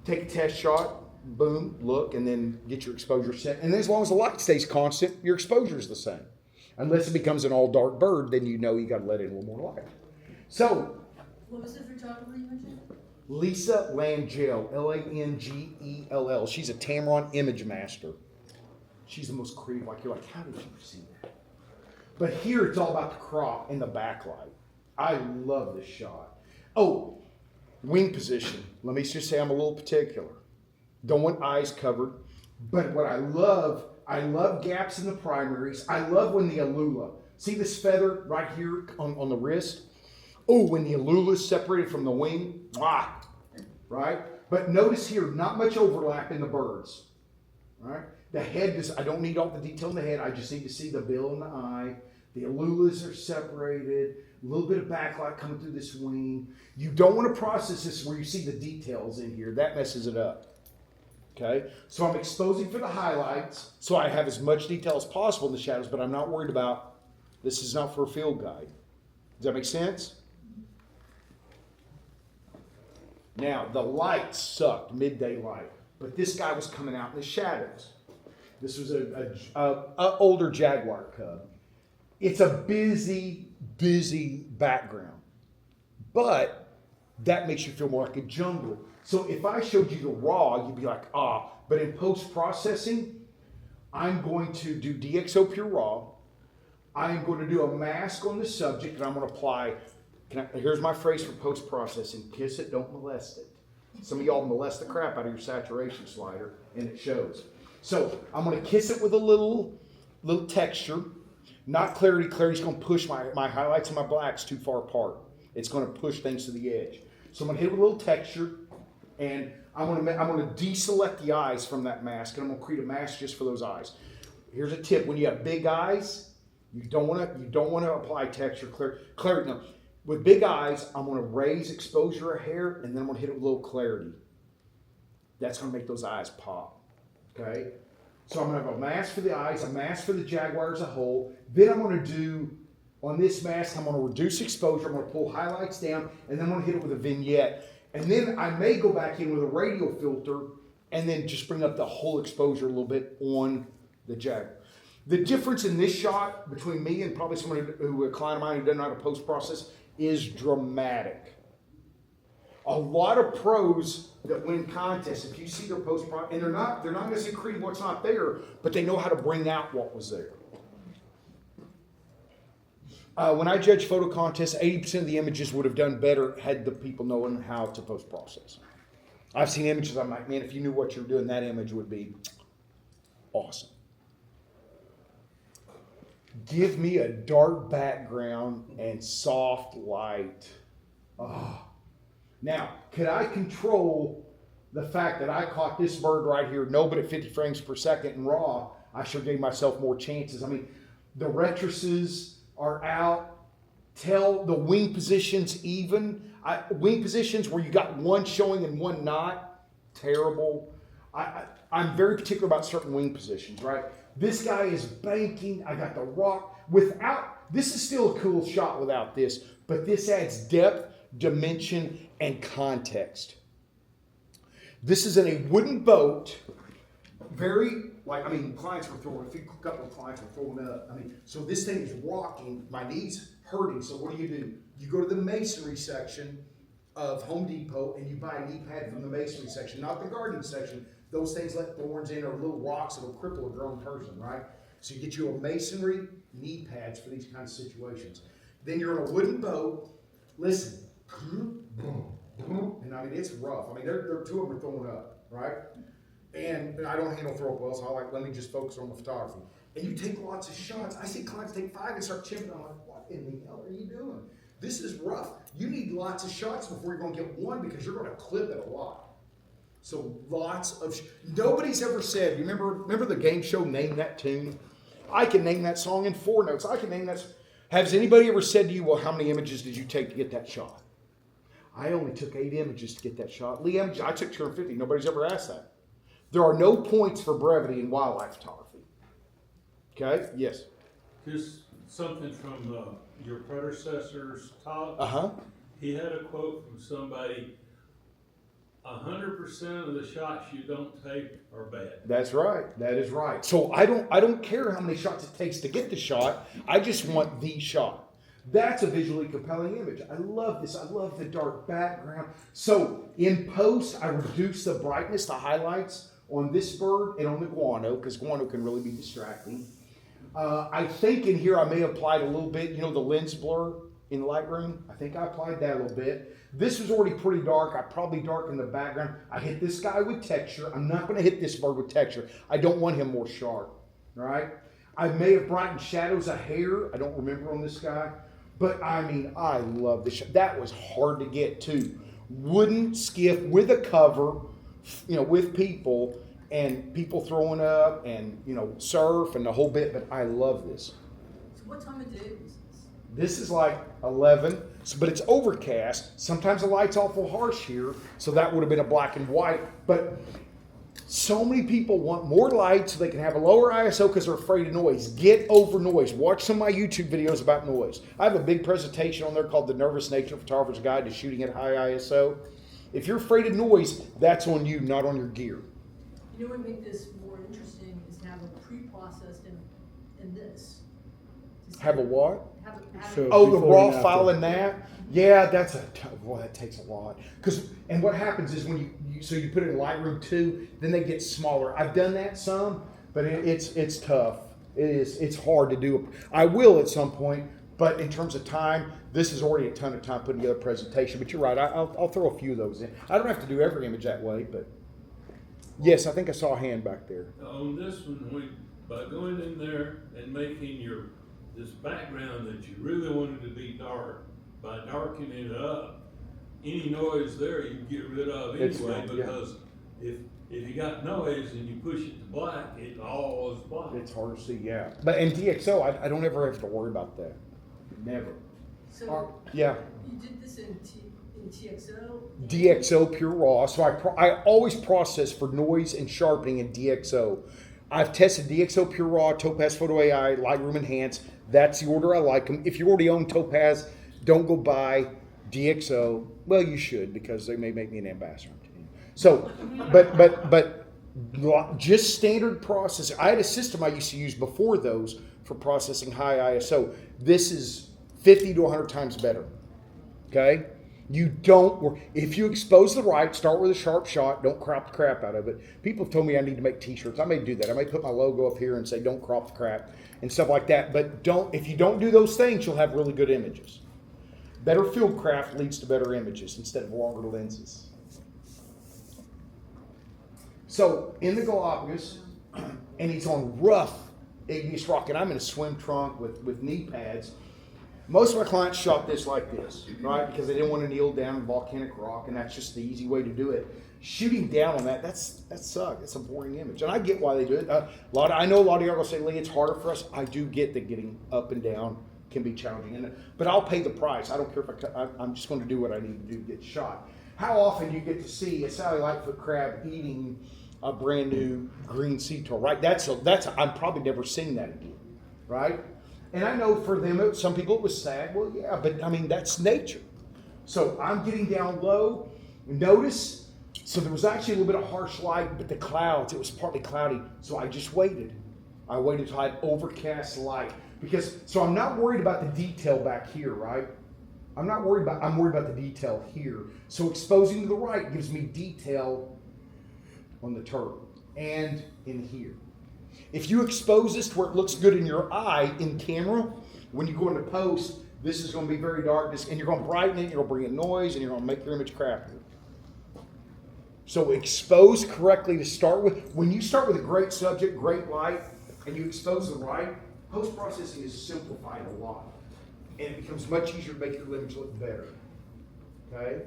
Take a test shot, boom, look, and then get your exposure set. And then as long as the light stays constant, your exposure is the same. Unless it becomes an all dark bird, then you know you got to let in a little more light. So, What was the photographer you mentioned? Lisa Langell, Langell. She's a Tamron image master. She's the most creative. Like, you're like, how did you see that? But here it's all about the crop and the backlight. I love this shot. Oh, wing position. Let me just say I'm a little particular. Don't want eyes covered. But what I love gaps in the primaries. I love when the alula, see this feather right here on the wrist? Oh, when the alula is separated from the wing, right? But notice here, not much overlap in the birds, right? The head I don't need all the detail in the head. I just need to see the bill and the eye. The alulas are separated. A little bit of backlight coming through this wing. You don't want to process this where you see the details in here. That messes it up. Okay? So I'm exposing for the highlights so I have as much detail as possible in the shadows, but I'm not worried about, this is not for a field guide. Does that make sense? Now, the light sucked, midday light. But this guy was coming out in the shadows. This was a older Jaguar cub. It's a busy background. But that makes you feel more like a jungle. So if I showed you the raw, you'd be like, ah. But in post-processing, I'm going to do DxO Pure Raw. I'm going to do a mask on the subject, and I'm going to apply, here's my phrase for post-processing: kiss it, don't molest it. Some of y'all molest the crap out of your saturation slider, and it shows. So I'm going to kiss it with a little texture. Not clarity. Clarity's going to push my highlights and my blacks too far apart. It's going to push things to the edge. So I'm going to hit it with a little texture, and I'm going to deselect the eyes from that mask, and I'm going to create a mask just for those eyes. Here's a tip: when you have big eyes, you don't want to apply texture, clarity. No. With big eyes, I'm going to raise exposure a hair, and then I'm going to hit it with a little clarity. That's going to make those eyes pop. Okay? So I'm going to have a mask for the eyes, a mask for the Jaguar as a whole. Then I'm going to do, on this mask, I'm going to reduce exposure. I'm going to pull highlights down, and then I'm going to hit it with a vignette. And then I may go back in with a radial filter and then just bring up the whole exposure a little bit on the Jaguar. The difference in this shot between me and probably someone a client of mine who doesn't know how to post-process is dramatic. A lot of pros that win contests, if you see their post-process, and they're not necessarily creating what's not there, but they know how to bring out what was there. When I judge photo contests, 80% of the images would have done better had the people known how to post-process. I've seen images, I'm like, man, if you knew what you're doing, that image would be awesome. Give me a dark background and soft light. Oh. Now, could I control the fact that I caught this bird right here, no, but at 50 frames per second in raw? I sure gave myself more chances. I mean, the rectresses are out. Tell the wing positions even. Wing positions where you got one showing and one not, terrible. I'm very particular about certain wing positions, right? This guy is banking. I got the rock. This is still a cool shot without this, but this adds depth, dimension, and context. This is in a wooden boat. Clients were throwing, a couple of clients were throwing up. So this thing is rocking, my knees hurting. So what do? You go to the masonry section of Home Depot and you buy a knee pad from the masonry section, not the gardening section. Those things let thorns in or little rocks that'll cripple a grown person, right? So you get you a masonry knee pads for these kinds of situations. Then you're in a wooden boat. Listen. And it's rough. There two of them are throwing up, right? And I don't handle throw up well, so let me just focus on the photography. And you take lots of shots. I see clients take 5 and start chipping. I'm like, what in the hell are you doing? This is rough. You need lots of shots before you're going to get one because you're going to clip it a lot. So nobody's ever said, remember the game show Name That Tune? I can name that song in 4 notes. I can name that. Has anybody ever said to you, well, how many images did you take to get that shot? I only took 8 images to get that shot. Liam, I took 250. Nobody's ever asked that. There are no points for brevity in wildlife photography. Okay? Yes? Just something from your predecessor's talk. Uh-huh. He had a quote from somebody, 100% of the shots you don't take are bad. That's right. That is right. So I don't care how many shots it takes to get the shot. I just want the shot. That's a visually compelling image. I love this. I love the dark background. So in post, I reduce the brightness, the highlights on this bird and on the guano, because guano can really be distracting. I think in here I may have applied a little bit, you know, the lens blur in Lightroom. I think I applied that a little bit. This was already pretty dark. I probably darkened the background. I hit this guy with texture. I'm not going to hit this bird with texture. I don't want him more sharp, right? I may have brightened shadows a hair. I don't remember on this guy. But I mean, I love this. That was hard to get too. Wooden skiff with a cover, you know, with people and people throwing up and, you know, surf and the whole bit. But I love this. So what time of day is this? This is like 11, but it's overcast. Sometimes the light's awful harsh here, so that would have been a black and white. But so many people want more light so they can have a lower ISO because they're afraid of noise. Get over noise. Watch some of my YouTube videos about noise. I have a big presentation on there called The Nervous Nature Photographer's Guide to Shooting at High ISO. If you're afraid of noise, that's on you, not on your gear. You know what would make this more interesting is to have a pre-processed in this. Have a what? So Oh, the before raw and after. file in that? Yeah, that's boy, that takes a lot. And what happens is when you put it in Lightroom 2, then they get smaller. I've done that some, but it's tough. It's hard to do. I will at some point, but in terms of time, this is already a ton of time putting together a presentation. But you're right, I'll throw a few of those in. I don't have to do every image that way, but yes, I think I saw a hand back there. On this one, by going in there and making this background that you really wanted to be dark, by darkening it up, any noise there you get rid of It's anyway, right, yeah. because if you got noise and you push it to black, it all is black. It's hard to see, yeah. But in DxO, I don't ever have to worry about that. Never. So Yeah. you did this in TXO? DxO Pure Raw. So I always process for noise and sharpening in DxO. I've tested DxO Pure Raw, Topaz Photo AI, Lightroom Enhance. That's the order I like them. If you already own Topaz, don't go buy DxO. Well, you should, because they may make me an ambassador. So, but just standard processing. I had a system I used to use before those for processing high ISO. This is 50 to 100 times better. Okay? You don't, if you expose the right, start with a sharp shot, don't crop the crap out of it. People have told me I need to make t-shirts. I may do that. I may put my logo up here and say, don't crop the crap and stuff like that. But if you don't do those things, you'll have really good images. Better field craft leads to better images instead of longer lenses. So in the Galapagos, and he's on rough igneous rock, and I'm in a swim trunk with knee pads. Most of my clients shot this like this, right? Because they didn't want to kneel down in volcanic rock, and that's just the easy way to do it. Shooting down on that sucks. It's a boring image, and I get why they do it. I know a lot of y'all are gonna say, Lee, it's harder for us. I do get that getting up and down can be challenging, but I'll pay the price. I don't care if I'm just going to do what I need to do to get shot. How often do you get to see a Sally Lightfoot crab eating a brand new green sea turtle, right? I'm probably never seeing that again, right? And I know for them, some people it was sad. Well, yeah, but I mean, that's nature. So I'm getting down low. Notice, so there was actually a little bit of harsh light, but the clouds, it was partly cloudy. So I just waited. I waited till I had overcast light. So I'm not worried about the detail back here, right? I'm worried about the detail here. So exposing to the right gives me detail on the turtle and in here. If you expose this to where it looks good in your eye in camera, when you go into post, this is going to be very dark, and you're going to brighten it, you're going to bring in noise, and you're going to make your image crappier. So expose correctly to start with. When you start with a great subject, great light, and you expose the right, post-processing is simplified a lot. And it becomes much easier to make your image look better. Okay?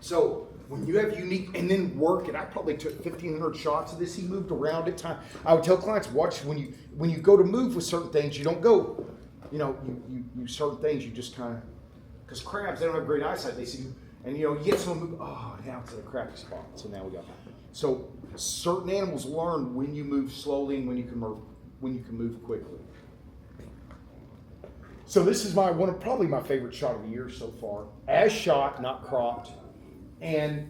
So when you have unique, and then work, and I probably took 1,500 shots of this. He moved around at time. I would tell clients, watch when you go to move with certain things, you don't go, you certain things, you just kind of, because crabs, they don't have great eyesight. They see, and you get someone move, oh, now it's at a crappy spot. So now we got that. So certain animals learn when you move slowly and when you can move quickly. So this is probably my favorite shot of the year so far. As shot, not cropped. And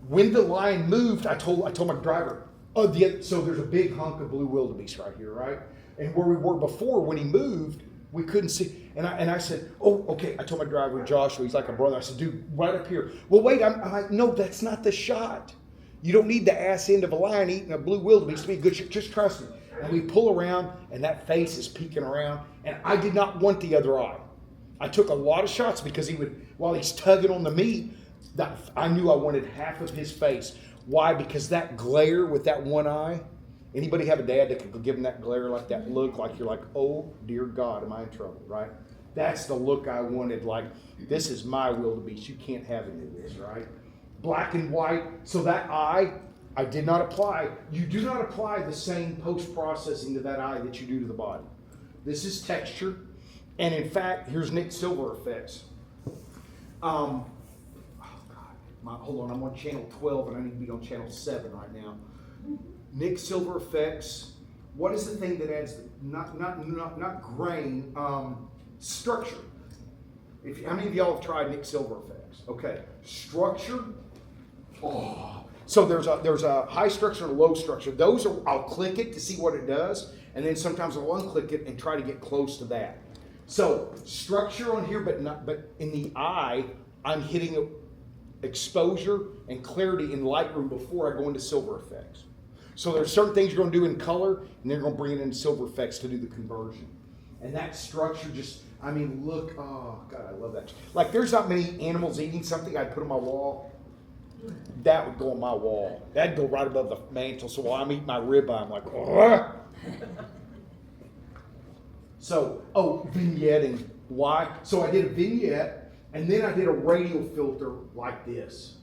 when the line moved, I told my driver, so there's a big hunk of blue wildebeest right here, right? And where we were before, when he moved, we couldn't see. And I said, oh, okay. I told my driver, Joshua, he's like a brother. I said, dude, right up here. Well, wait, I'm like, no, that's not the shot. You don't need the ass end of a lion eating a blue wildebeest to be a good shot. Just trust me. And we pull around, and that face is peeking around. And I did not want the other eye. I took a lot of shots because while he's tugging on the meat, I knew I wanted half of his face. Why? Because that glare with that one eye. Anybody have a dad that could give him that glare like that look, like you're like, oh dear God, am I in trouble, right? That's the look I wanted, like, this is my wildebeest. You can't have any of this, right? Black and white. So that eye, I did not apply. You do not apply the same post-processing to that eye that you do to the body. This is texture. And in fact, here's Nick Silver effects. Oh God, hold on, I'm on channel 12 and I need to be on channel 7 right now. Nick Silver effects. What is the thing that adds not grain, structure? How many of y'all have tried Nick Silver effects? Okay, structure. Oh, so there's a high structure and a low structure. Those are, I'll click it to see what it does, and then sometimes I'll unclick it and try to get close to that. So structure on here, but in the eye, I'm hitting exposure and clarity in Lightroom before I go into silver effects. So there's certain things you're going to do in color, and they're going to bring it into silver effects to do the conversion. And that structure just, I mean, look, oh God, I love that. Like, there's not many animals eating something I'd put on my wall. That would go on my wall. That'd go right above the mantle. So while I'm eating my ribeye, I'm like, oh. So, vignetting. Why? So I did a vignette, and then I did a radial filter like this.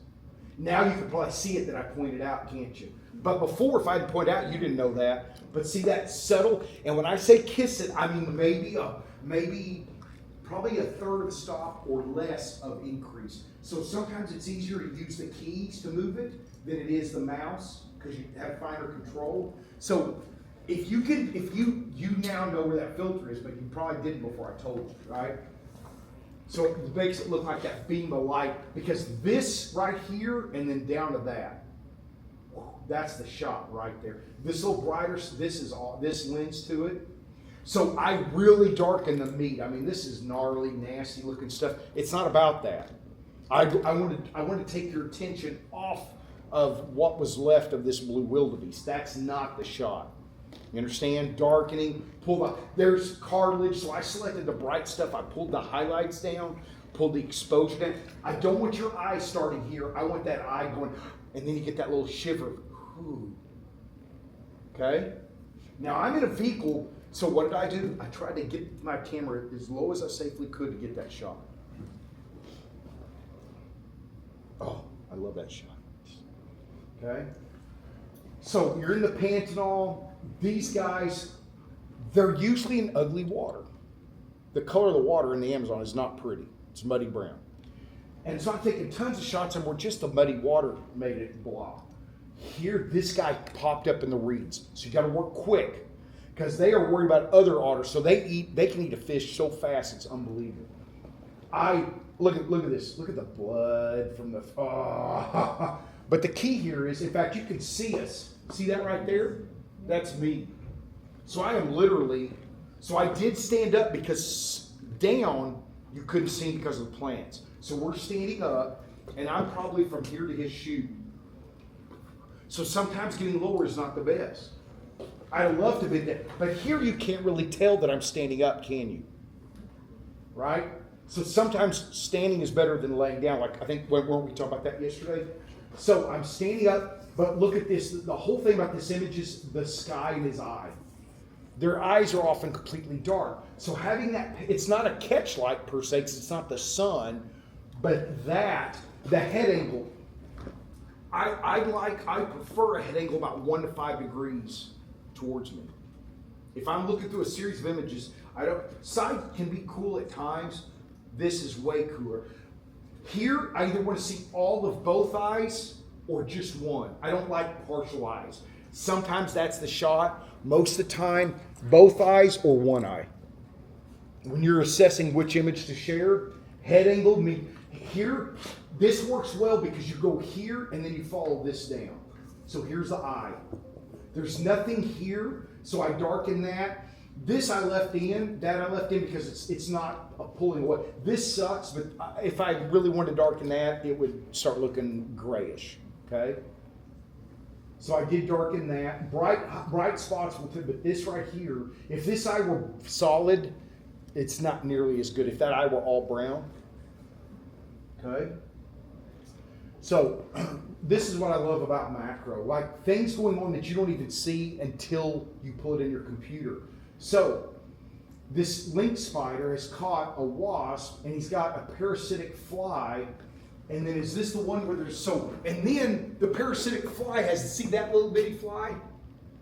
Now you can probably see it that I pointed out, can't you? But before, if I didn't point out, you didn't know that. But see that subtle, and when I say kiss it, I mean probably a third of a stop or less of increase. So sometimes it's easier to use the keys to move it than it is the mouse because you have finer control. So if you now know where that filter is, but you probably didn't before I told you, right? So it makes it look like that beam of light, because this right here and then down to that, that's the shot right there. This little brighter, this lens to it. So I really darken the meat. I mean, this is gnarly, nasty looking stuff. It's not about that. I wanted to take your attention off of what was left of this blue wildebeest. That's not the shot. You understand? Darkening, there's cartilage, so I selected the bright stuff. I pulled the highlights down, pulled the exposure down. I don't want your eye starting here. I want that eye going, and then you get that little shiver. Ooh. Okay? Now I'm in a vehicle, so what did I do? I tried to get my camera as low as I safely could to get that shot. Oh, I love that shot. Okay? So you're in the Pantanal. These guys, they're usually in ugly water. The color of the water in the Amazon is not pretty. It's muddy brown. And so I'm taking tons of shots, and where just the muddy water made it blah. Here, this guy popped up in the reeds. So you got to work quick, because they are worried about other otters. So they can eat a fish so fast, it's unbelievable. Look at this. Look at the blood from the. Oh. But the key here is, in fact, you can see us. See that right there? That's me. So I am literally. So I did stand up, because down you couldn't see because of the plants. So we're standing up, and I'm probably from here to his chute. So sometimes getting lower is not the best. I'd love to be there, but here you can't really tell that I'm standing up, can you? Right? So sometimes standing is better than laying down. Like, I think, weren't we talking about that yesterday? So I'm standing up, but look at this. The whole thing about this image is the sky in his eye. Their eyes are often completely dark. So having that, it's not a catch light per se, because it's not the sun, but the head angle. I prefer a head angle about 1 to 5 degrees towards me. If I'm looking through a series of images, side can be cool at times. This is way cooler. Here, I either want to see all of both eyes or just one. I don't like partial eyes. Sometimes that's the shot. Most of the time, both eyes or one eye. when you're assessing which image to share, head angle, here, this works well because you go here and then you follow this down. So here's the eye. There's nothing here, so I darken that. This I left in, that I left in because it's not a pulling away. This sucks, but if I really wanted to darken that, it would start looking grayish, okay? So I did darken that. Bright spots with it, but this right here, if this eye were solid, it's not nearly as good. If that eye were all brown, okay? So this is what I love about macro, like things going on that you don't even see until you pull it in your computer. So this lynx spider has caught a wasp and he's got a parasitic fly. And then is this the one where there's and then the parasitic fly has, see that little bitty fly?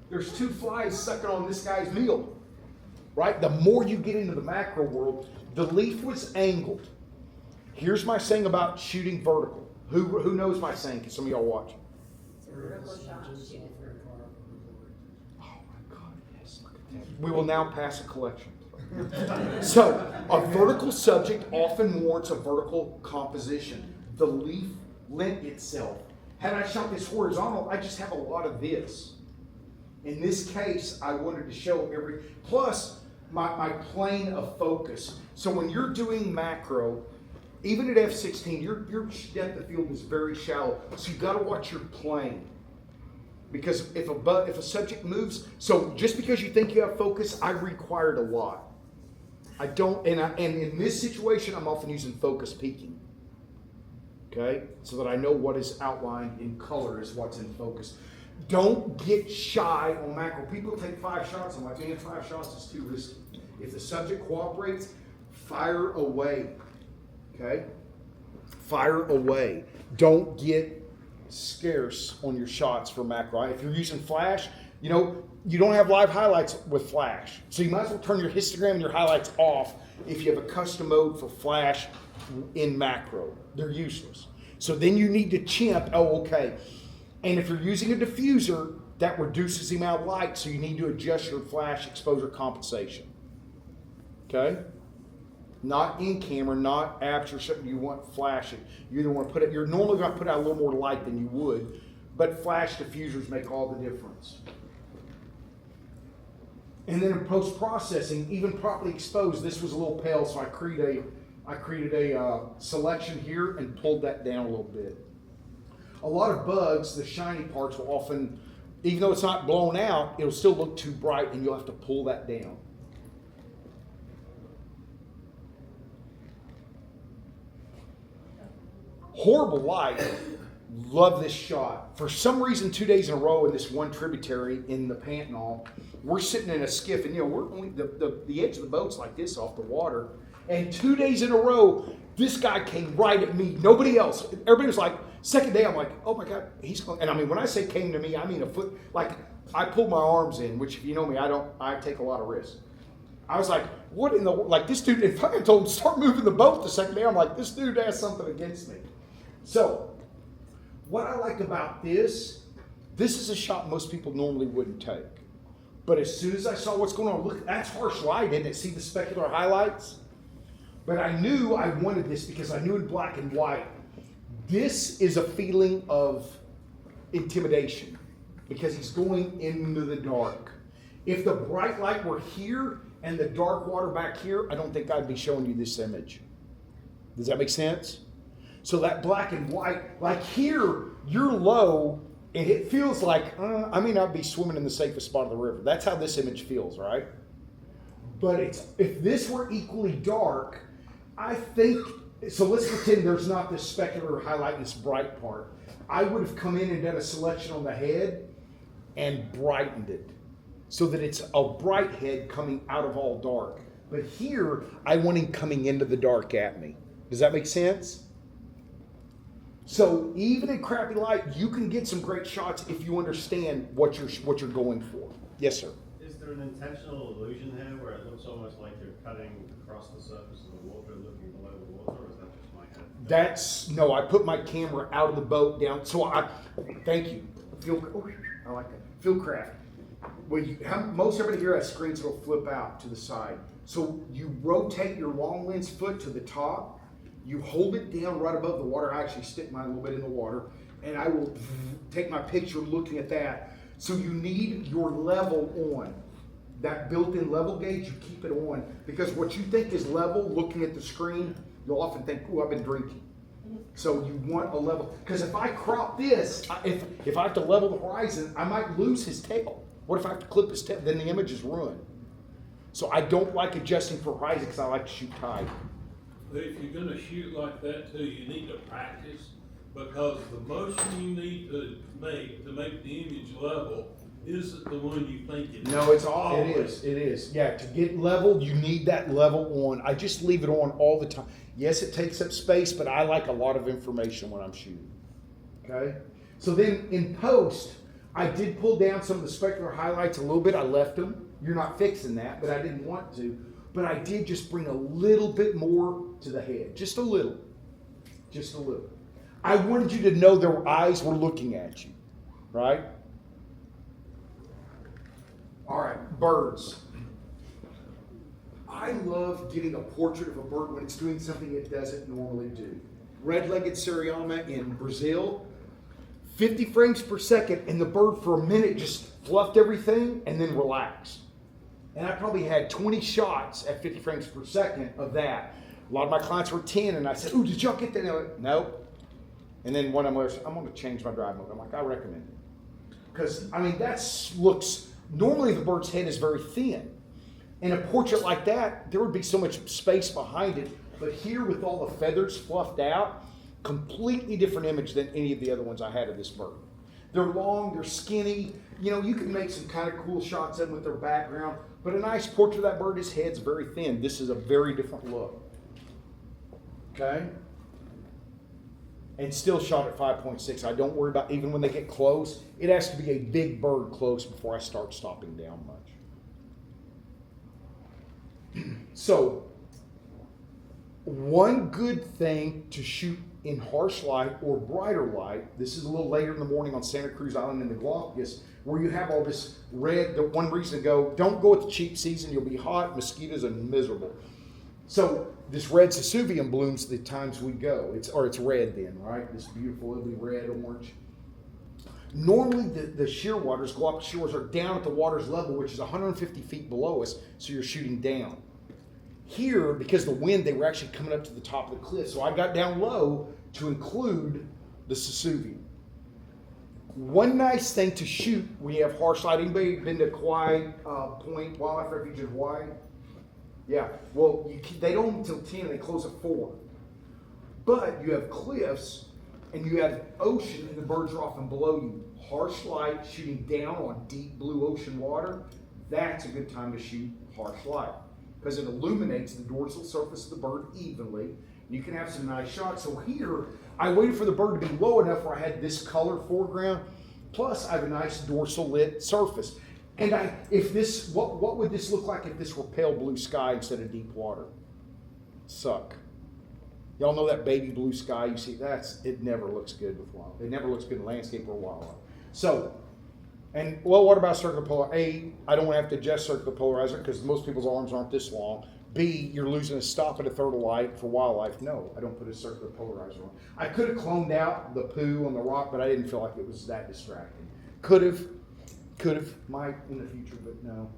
There's 2 flies sucking on this guy's meal, right? The more you get into the macro world, the leaf was angled. Here's my saying about shooting vertical. Who knows my saying? Can some of y'all watch? Vertical shot. Oh my God, yes, look at that. We will now pass a collection. So, a vertical subject often warrants a vertical composition. The leaf lent itself. Had I shot this horizontal, I just have a lot of this. In this case, I wanted to show plus my plane of focus. So when you're doing macro, even at f/16, your depth of field is very shallow. So you've got to watch your plane. Because if a subject moves, so just because you think you have focus, I required a lot. I don't, and in this situation, I'm often using focus peaking. Okay, so that I know what is outlined in color is what's in focus. Don't get shy on macro. People take 5 shots. I'm like, man, 5 shots is too risky. If the subject cooperates, fire away. Okay, fire away. Don't get scarce on your shots for macro. If you're using flash, you don't have live highlights with flash, so you might as well turn your histogram and your highlights off if you have a custom mode for flash in macro. They're useless. So then you need to chimp. Oh, okay. And if you're using a diffuser, that reduces the amount of light, so you need to adjust your flash exposure compensation. Okay? Not in camera, not aperture, something you want flashing. You either want to put it, you're normally going to put out a little more light than you would, but flash diffusers make all the difference. And then in post-processing, even properly exposed, this was a little pale, so I created a selection here and pulled that down a little bit. A lot of bugs, the shiny parts will often, even though it's not blown out, it'll still look too bright and you'll have to pull that down. Horrible light. Love this shot. For some reason, 2 days in a row in this one tributary in the Pantanal, we're sitting in a skiff, and we're only the edge of the boat's like this off the water. And 2 days in a row, this guy came right at me. Nobody else. Everybody was like, second day, I'm like, oh my God, he's going. And I mean, when I say came to me, I mean a foot. Like, I pulled my arms in, which if you know me, I take a lot of risks. I was like, what in the, like this dude, in fact, I told him to start moving the boat the second day. I'm like, this dude has something against me. So, what I like about this is a shot most people normally wouldn't take. But as soon as I saw what's going on, look, that's harsh light, isn't it? See the specular highlights? But I knew I wanted this because I knew in black and white, this is a feeling of intimidation because he's going into the dark. If the bright light were here and the dark water back here, I don't think I'd be showing you this image. Does that make sense? So that black and white, like here, you're low, and it feels like, I may not be swimming in the safest spot of the river. That's how this image feels, right? But if this were equally dark, I think, so let's pretend there's not this specular highlight and this bright part. I would have come in and done a selection on the head and brightened it so that it's a bright head coming out of all dark. But here, I want him coming into the dark at me. Does that make sense? So even in crappy light, you can get some great shots if you understand what you're going for. Yes, sir. Is there an intentional illusion here where it looks almost like you're cutting across the surface of the water, looking below the water, or is that just my head? No, I put my camera out of the boat down. So thank you. I like that. Fieldcraft. well, most everybody here has screens that'll flip out to the side. So you rotate your long lens foot to the top. You hold it down right above the water. I actually stick mine a little bit in the water, and I will take my picture looking at that. So you need your level on. That built-in level gauge, you keep it on, because what you think is level, looking at the screen, you'll often think, oh, I've been drinking. So you want a level, because if I crop this, if I have to level the horizon, I might lose his tail. What if I have to clip his tail? Then the image is ruined. So I don't like adjusting for horizon because I like to shoot tight. But if you're gonna shoot like that too, you need to practice, because the motion you need to make the image level isn't the one you think it is. No, it is. Yeah, to get leveled, you need that level on. I just leave it on all the time. Yes, it takes up space, but I like a lot of information when I'm shooting. Okay? So then in post, I did pull down some of the specular highlights a little bit. I left them. You're not fixing that, but I didn't want to. But I did just bring a little bit more to the head. Just a little. Just a little. I wanted you to know their eyes were looking at you. Right? All right, birds. I love getting a portrait of a bird when it's doing something it doesn't normally do. Red-legged Seriama in Brazil, 50 frames per second, and the bird for a minute just fluffed everything and then relaxed. And I probably had 20 shots at 50 frames per second of that. A lot of my clients were 10, and I said, "Ooh, did y'all get that?" And they're like, "Nope." And then one of them was, "I'm going to change my drive mode." I'm like, "I recommend it." Because, I mean, looks, normally the bird's head is very thin. In a portrait like that, there would be so much space behind it. But here, with all the feathers fluffed out, completely different image than any of the other ones I had of this bird. They're long, they're skinny. You know, you can make some kind of cool shots of them with their background. But a nice portrait of that bird, his head's very thin. This is a very different look. Okay? And still shot at 5.6. I don't worry about, even when they get close, it has to be a big bird close before I start stopping down much. So, one good thing to shoot in harsh light or brighter light, this is a little later in the morning on Santa Cruz Island in the Galapagos, where you have all this red. The one reason to go, don't go at the cheap season, you'll be hot, mosquitoes, and miserable. So this red Sesuvium blooms the times we go. It's red then, right? This beautiful, it'll be red, orange. Normally the shear waters, Galapagos shores, are down at the water's level, which is 150 feet below us, so you're shooting down. Here, because of the wind, they were actually coming up to the top of the cliff, so I got down low to include the Sesuvium. One nice thing to shoot when you have harsh light, anybody been to Kauai Point Wildlife Refuge in Hawaii? Yeah, well, they don't open until 10 and they close at 4. But you have cliffs and you have ocean and the birds are often below you. Harsh light shooting down on deep blue ocean water, that's a good time to shoot harsh light because it illuminates the dorsal surface of the bird evenly. You can have some nice shots. So here, I waited for the bird to be low enough where I had this color foreground, plus I have a nice dorsal lit surface. And what would this look like if this were pale blue sky instead of deep water? Suck. Y'all know that baby blue sky you see? It never looks good with wildlife. It never looks good in landscape or wildlife. So, what about circular polarizer? A, I don't want to have to adjust circular polarizer because most people's arms aren't this long. B, you're losing a stop at a third of light for wildlife. No, I don't put a circular polarizer on. I could have cloned out the poo on the rock, but I didn't feel like it was that distracting. Could have, might in the future, but no.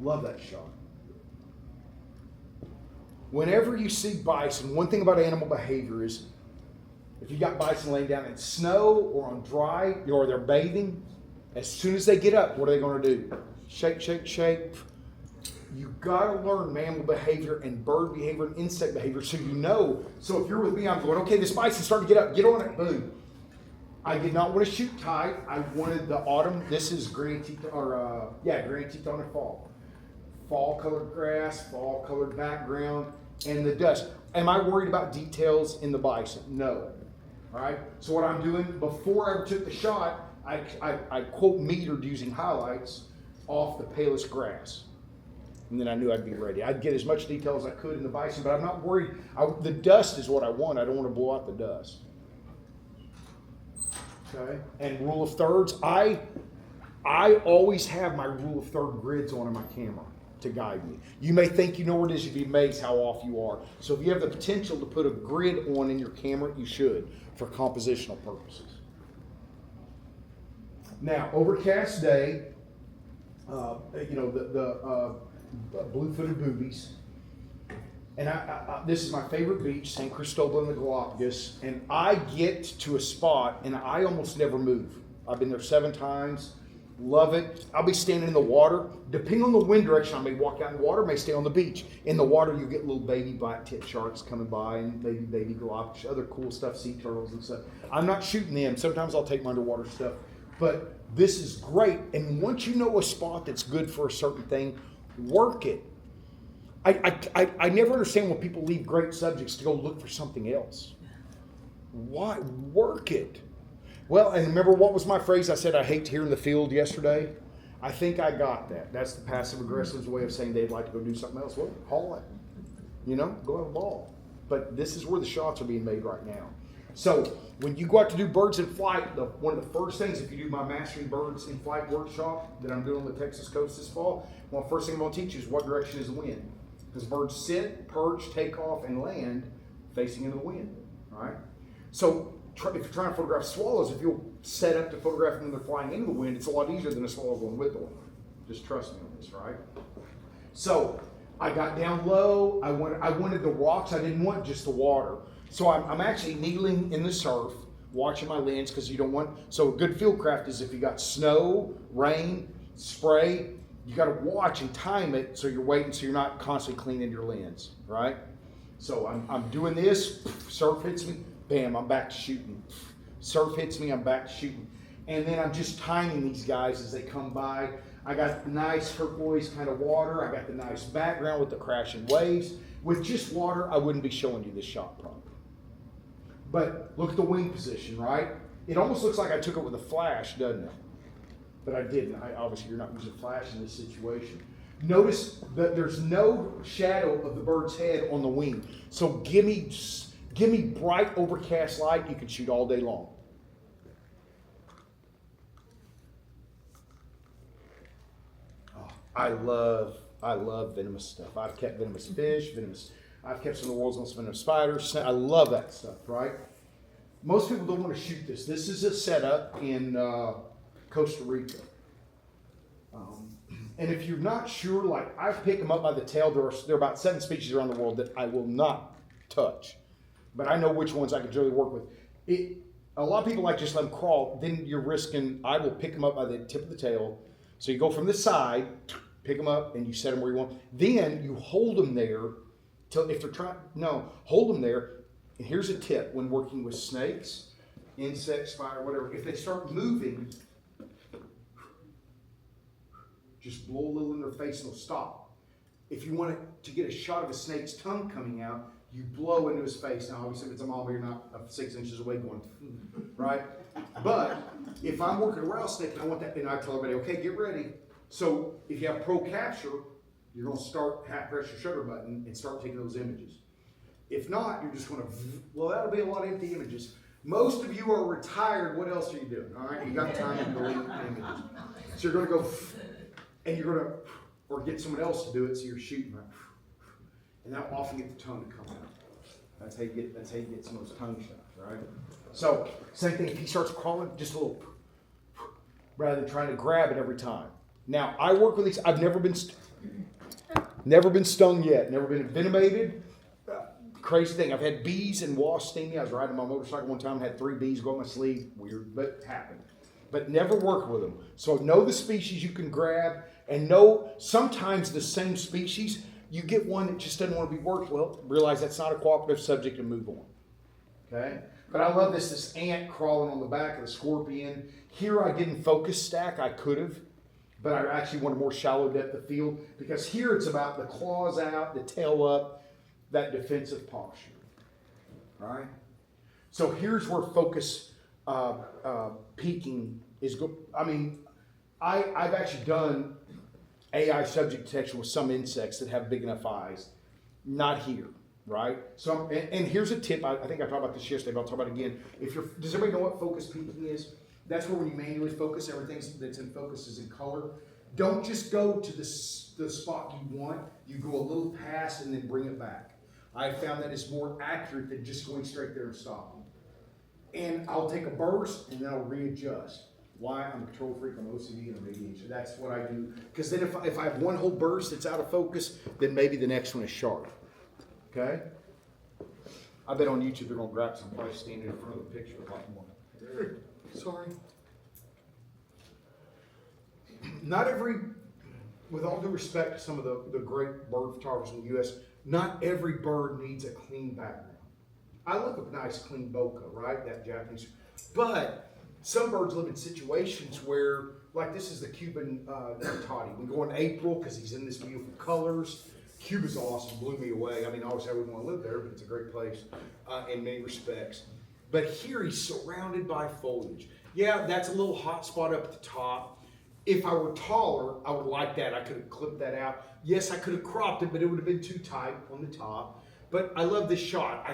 Love that shot. Whenever you see bison, one thing about animal behavior is if you got bison laying down in snow or on dry, or they're bathing, as soon as they get up, what are they going to do? Shake, shake, shake. You got to learn mammal behavior and bird behavior and insect behavior so you know. So if you're with me, I'm going, okay, this bison's starting to get up. Get on it. Boom. I did not want to shoot tight. I wanted the autumn. This is Granite Teton in fall. Fall colored grass, fall colored background, and the dust. Am I worried about details in the bison? No. All right. So what I'm doing before I ever took the shot, I quote metered using highlights off the palest grass. And then I knew I'd be ready. I'd get as much detail as I could in the bison, but I'm not worried. The dust is what I want. I don't want to blow out the dust. Okay. And rule of thirds, I I always have my rule of third grids on in my camera to guide me. You may think you know where it is, you'd be amazed how off you are. So if you have the potential to put a grid on in your camera, you should, for compositional purposes. Now, overcast day, the blue-footed boobies. And this is my favorite beach, San Cristobal in the Galapagos. And I get to a spot and I almost never move. I've been there 7 times. Love it. I'll be standing in the water. Depending on the wind direction, I may walk out in the water, may stay on the beach. In the water, you get little baby black-tip sharks coming by and baby Galapagos, other cool stuff, sea turtles and stuff. I'm not shooting them. Sometimes I'll take my underwater stuff. But this is great. And once you know a spot that's good for a certain thing, work it. I never understand when people leave great subjects to go look for something else. Why? Work it. Well, and remember what was my phrase? I said I hate here in the field yesterday. I think I got that. That's the passive aggressive's way of saying they'd like to go do something else. Well, haul it. Go have a ball. But this is where the shots are being made right now. So when you go out to do birds in flight, one of the first things, if you do my Mastering Birds in Flight workshop that I'm doing on the Texas coast this fall, well, the first thing I'm going to teach you is what direction is the wind. Because birds sit, perch, take off, and land facing into the wind. All right? So if you're trying to photograph swallows, if you'll set up to photograph them when they're flying into the wind, it's a lot easier than a swallow going with the wind. Just trust me on this, right? So I got down low. I wanted the rocks. I didn't want just the water. So I'm actually kneeling in the surf, watching my lens because you don't want. So a good field craft is if you got snow, rain, spray, you got to watch and time it so you're waiting so you're not constantly cleaning your lens, right? So I'm doing this. Surf hits me. Bam, I'm back to shooting. Surf hits me, I'm back to shooting. And then I'm just timing these guys as they come by. I got the nice turquoise kind of water. I got the nice background with the crashing waves. With just water, I wouldn't be showing you this shot probably. But look at the wing position, right? It almost looks like I took it with a flash, doesn't it? But I didn't. Obviously, you're not using flash in this situation. Notice that there's no shadow of the bird's head on the wing. So give me bright overcast light, you can shoot all day long. Oh, I love venomous stuff. I've kept venomous fish, I've kept some of the world's most venomous spiders. I love that stuff, right? Most people don't want to shoot this. This is a setup in Costa Rica. And if you're not sure, like I pick them up by the tail. There are about 7 species around the world that I will not touch. But I know which ones I can generally work with. A lot of people like just let them crawl. Then you're risking, I will pick them up by the tip of the tail. So you go from the side, pick them up, and you set them where you want. Then you hold them there till if they're trying, hold them there. And here's a tip when working with snakes, insects, spider, whatever. If they start moving, just blow a little in their face and they'll stop. If you want to get a shot of a snake's tongue coming out, you blow into his face. Now, obviously, if it's a mama, you're not 6 inches away going, right? But if I'm working a rattlesnake and I want that, and I tell everybody, okay, get ready. So if you have pro capture, you're going to start half press your shutter button and start taking those images. If not, you're just going to, well, that'll be a lot of empty images. Most of you are retired. What else are you doing? All right, you got time to delete images. So you're going to go, and you're going to, or get someone else to do it. So you're shooting right. And that'll often get the tongue to come out. That's how you get some of those tongue shots, right? So, same thing, if he starts crawling, just a little, rather than trying to grab it every time. Now, I work with these, I've never been stung yet, never been venomated. Crazy thing, I've had bees and wasps sting me. I was riding my motorcycle one time, had 3 bees go up my sleeve. Weird, but happened. But never work with them. So know the species you can grab, and know sometimes the same species, you get one that just doesn't want to be worked well, realize that's not a cooperative subject and move on. Okay? But I love this ant crawling on the back of the scorpion. Here I didn't focus stack, I could have, but I actually wanted more shallow depth of field because here it's about the claws out, the tail up, that defensive posture. All right? So here's where focus peaking is good. I mean, I've actually done AI subject detection with some insects that have big enough eyes. Not here, right? So, and here's a tip. I think I talked about this yesterday, but I'll talk about it again. Does everybody know what focus peaking is? That's where when you manually focus, everything that's in focus is in color. Don't just go to the spot you want. You go a little past and then bring it back. I found that it's more accurate than just going straight there and stopping. And I'll take a burst and then I'll readjust. Why? I'm a control freak, I'm OCD, and I'm ADHD. That's what I do. Because then if I have one whole burst that's out of focus, then maybe the next one is sharp. Okay? I bet on YouTube they're going to grab somebody standing in front of the picture a lot more. Sorry. Not every, with all due respect to some of the great bird photographers in the U.S., not every bird needs a clean background. I love a nice clean bokeh, right? That Japanese. But some birds live in situations where, like this is the Cuban toddy. We go in April because he's in this beautiful colors. Cuba's awesome, blew me away. I mean, obviously I wouldn't want to live there, but it's a great place in many respects. But here he's surrounded by foliage. Yeah, that's a little hot spot up at the top. If I were taller, I would like that. I could have clipped that out. Yes, I could have cropped it, but it would have been too tight on the top. But I love this shot.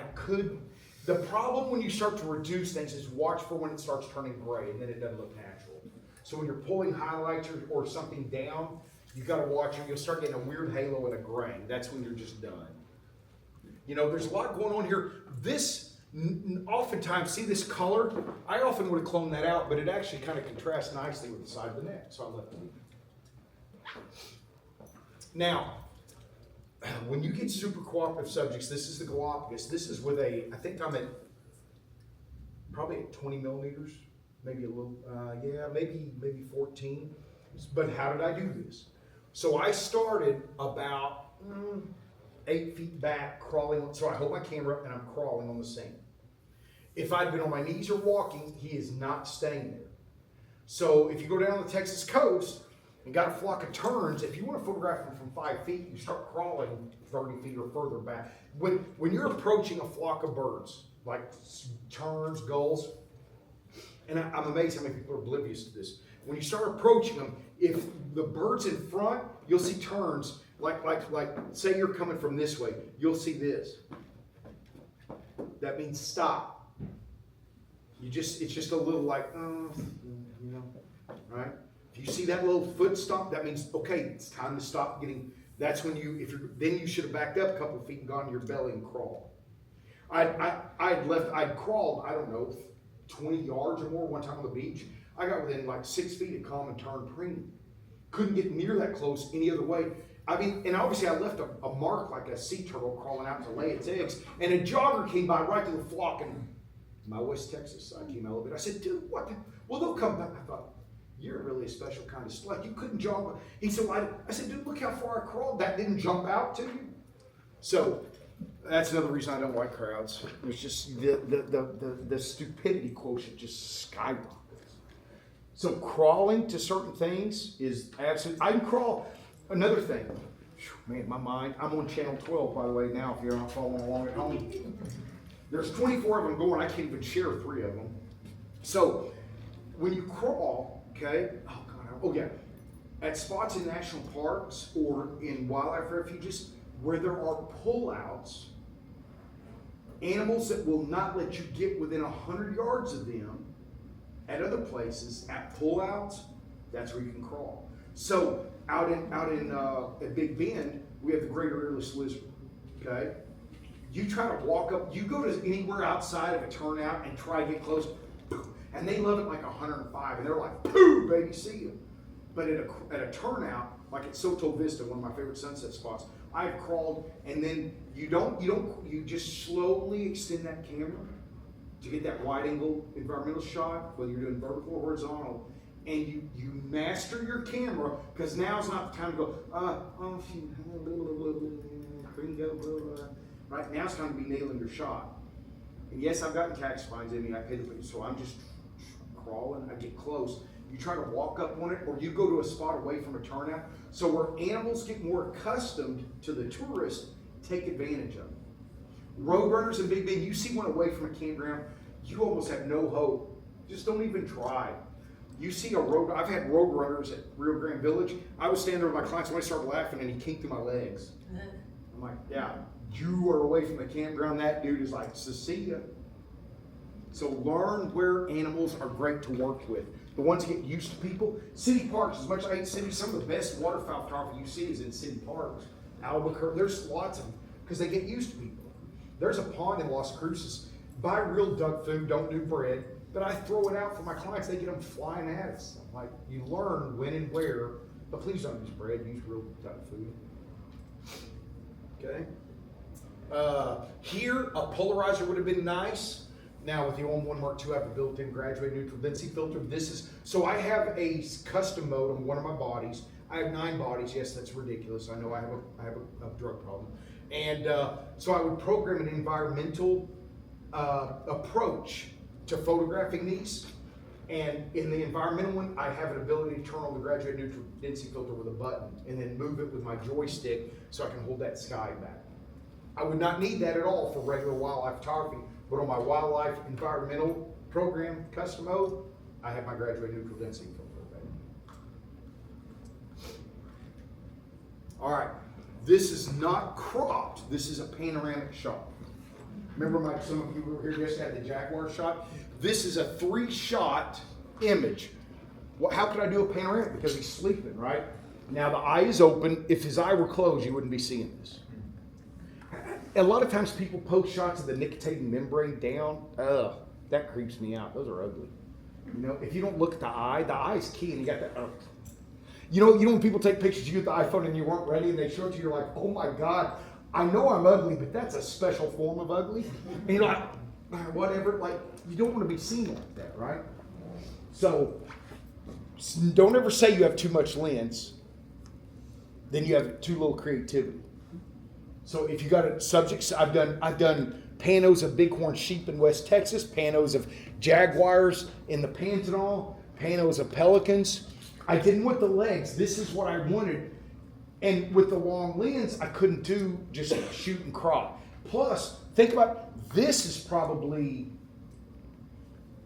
The problem when you start to reduce things is watch for when it starts turning gray and then it doesn't look natural. So when you're pulling highlights or something down, you got to watch or you'll start getting a weird halo and a grain. That's when you're just done. You know, there's a lot going on here. This, oftentimes, see this color? I often would have cloned that out, but it actually kind of contrasts nicely with the side of the neck, so I left it in. Now, when you get super cooperative subjects, this is the Galapagos. This is with I think I'm probably at 20 millimeters, maybe a little, maybe 14. But how did I do this? So I started about 8 feet back, crawling. So I hold my camera and I'm crawling on the sand. If I'd been on my knees or walking, he is not staying there. So if you go down the Texas coast and got a flock of terns, if you want to photograph them from 5 feet, you start crawling 30 feet or further back. When you're approaching a flock of birds, like terns, gulls, and I'm amazed how many people are oblivious to this. When you start approaching them, if the bird's in front, you'll see terns, like say you're coming from this way, you'll see this. That means stop. It's just a little like, you know, right? If you see that little foot stomp, that means, okay, it's time to stop getting, that's when then you should have backed up a couple of feet and gone to your belly and crawled. I'd crawled, I don't know, 20 yards or more one time on the beach. I got within like 6 feet of calm and turned premium. Couldn't get near that close any other way. I mean, and obviously I left a mark like a sea turtle crawling out to lay its eggs, and a jogger came by right to the flock, and my West Texas side came out a little bit. I said, dude, what? Well, they'll come back. I thought, you're really a special kind of slut. You couldn't jump. He said, well, I said, dude, look how far I crawled. That didn't jump out to you. So that's another reason I don't like crowds. It's just the stupidity quotient just skyrockets. So crawling to certain things is absolutely, I can crawl. Another thing, man, my mind, I'm on channel 12, by the way, now, if you're not following along at home. There's 24 of them going, I can't even share 3 of them. So when you crawl, okay, at spots in national parks or in wildlife refuges where there are pullouts, animals that will not let you get within 100 yards of them, at other places, at pullouts, that's where you can crawl. So out in at Big Bend, we have the greater earless lizard. Okay, you try to walk up, you go to anywhere outside of a turnout and try to get close, and they love it like 105, and they're like, "Pooh, baby, see you." But at a turnout, like at Soto Vista, one of my favorite sunset spots, I've crawled, and then you just slowly extend that camera to get that wide angle environmental shot, whether you're doing vertical or horizontal, and you master your camera, because now's not the time to go, right? Now it's time to be nailing your shot. And yes, I've gotten cactus spines in me, I pay the bill, so I'm just crawling, I get close. You try to walk up on it, or you go to a spot away from a turnout. So where animals get more accustomed to the tourist, take advantage of it. Roadrunners in Big Bend, you see one away from a campground, you almost have no hope. Just don't even try. You see I've had roadrunners at Rio Grande Village. I was standing there with my clients and I started laughing and he kicked through my legs. I'm like, yeah, you are away from the campground. That dude is like, see ya. So learn where animals are great to work with. The ones that get used to people. City parks, as much as I hate cities, some of the best waterfowl photography you see is in city parks. Albuquerque, there's lots of them, because they get used to people. There's a pond in Las Cruces. Buy real duck food, don't do bread. But I throw it out for my clients, they get them flying at us. I'm like, you learn when and where, but please don't use bread, use real duck food. Okay. Here, a polarizer would have been nice. Now with the OM1 Mark II, I have a built-in graduated neutral density filter. So I have a custom mode on one of my bodies. I have 9 bodies. Yes, that's ridiculous. I know I have a drug problem. And so I would program an environmental approach to photographing these. And in the environmental one, I have an ability to turn on the graduated neutral density filter with a button and then move it with my joystick so I can hold that sky back. I would not need that at all for regular wildlife photography, but on my wildlife environmental program custom mode, I have my graduated neutral density filter. Okay? All right, this is not cropped. This is a panoramic shot. Remember, some of you who were here yesterday had the Jaguar shot. This is a 3-shot image. Well, how could I do a panoramic? Because he's sleeping, right? Now the eye is open. If his eye were closed, you wouldn't be seeing this. A lot of times people post shots of the nictitating membrane down. Ugh, that creeps me out. Those are ugly. You know, if you don't look at the eye is key, and you got that. You know when people take pictures of you with the iPhone and you weren't ready, and they show it to you, you're like, oh my God, I know I'm ugly, but that's a special form of ugly. And you're like, whatever. Like, you don't want to be seen like that, right? So don't ever say you have too much lens. Then you have too little creativity. So if you got a subject, I've done panos of bighorn sheep in West Texas, panos of jaguars in the Pantanal, panos of pelicans. I didn't want the legs. This is what I wanted. And with the long lens, I couldn't do just shoot and crop. Plus, think about, this is probably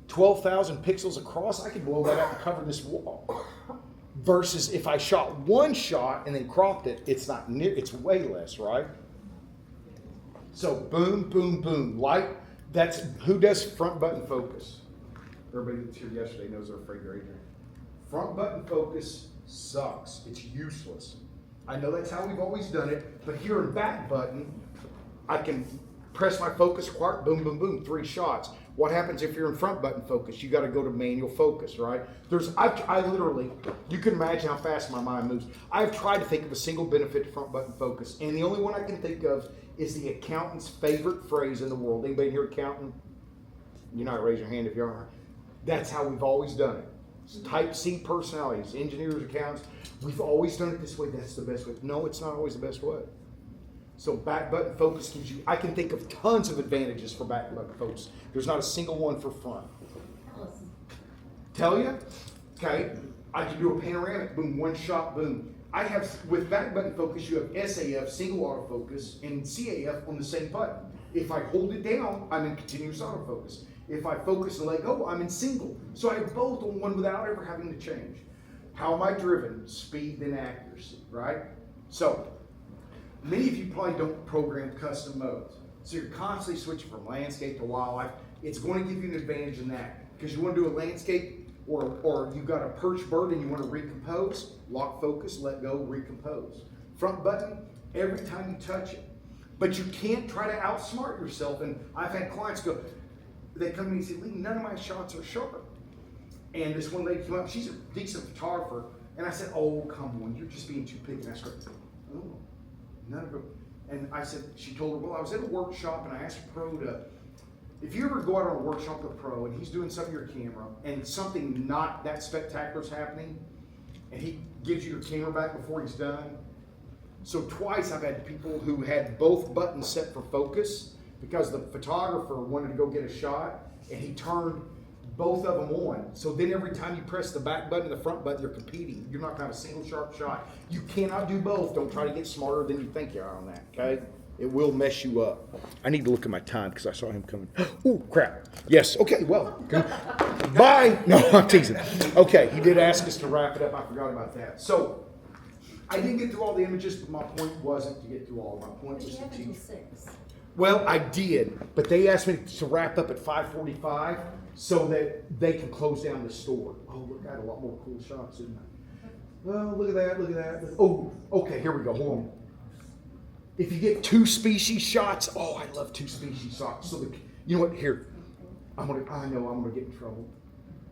12,000 pixels across. I could blow that out and cover this wall. Versus if I shot one shot and then cropped it, it's not near, it's way less, right? So boom, boom, boom. Light, that's, who does front button focus? Everybody that's here yesterday knows they're afraid to raise their hand. Front button focus sucks. It's useless. I know that's how we've always done it, but here in back button, I can press my focus, boom, boom, boom, 3 shots. What happens if you're in front button focus? You got to go to manual focus, right? I literally, you can imagine how fast my mind moves. I've tried to think of a single benefit to front button focus, and the only one I can think of is the accountant's favorite phrase in the world. Anybody here accountant? You're not raise your hand if you are. That's how we've always done it. It's type C personalities, engineers, accountants. We've always done it this way. That's the best way. No, it's not always the best way. So back button focus gives you, I can think of tons of advantages for back button focus. There's not a single one for front. Tell you? Okay. I can do a panoramic, boom, 1 shot, boom. I have, with back button focus, you have SAF, single autofocus, and CAF on the same button. If I hold it down, I'm in continuous autofocus. If I focus and let go, I'm in single. So I have both on one without ever having to change. How am I driven? Speed and accuracy, right? So, many of you probably don't program custom modes. So you're constantly switching from landscape to wildlife. It's going to give you an advantage in that. Because you want to do a landscape, or you've got a perched bird and you want to recompose, lock focus, let go, recompose. Front button, every time you touch it. But you can't try to outsmart yourself. And I've had clients go, they come to me and say, Lee, none of my shots are sharp. And this one lady came up, she's a decent photographer. And I said, oh, come on, you're just being too picky. And I said, oh, none of them. And I said, she told her, well, I was at a workshop and I asked a pro to, if you ever go out on a workshop with a pro and he's doing something with your camera and something not that spectacular is happening, and he gives you your camera back before he's done. So twice I've had people who had both buttons set for focus because the photographer wanted to go get a shot and he turned both of them on. So then every time you press the back button and the front button, you're competing. You're not going to have a single sharp shot. You cannot do both. Don't try to get smarter than you think you are on that, okay? It will mess you up. I need to look at my time because I saw him coming. Oh, crap. Yes, okay, well. Bye. No, I'm teasing. Okay, he did ask us to wrap it up. I forgot about that. So, I didn't get through all the images, but my point wasn't to get through all. My point was to teach. Well, I did, but they asked me to wrap up at 5:45 so that they can close down the store. Oh, look, I had a lot more cool shots, didn't I? Oh, look at that, look at that. Oh, okay, here we go, hold on. If you get 2 species shots, oh, I love 2 species shots. So, you know what, here, I know I'm gonna get in trouble.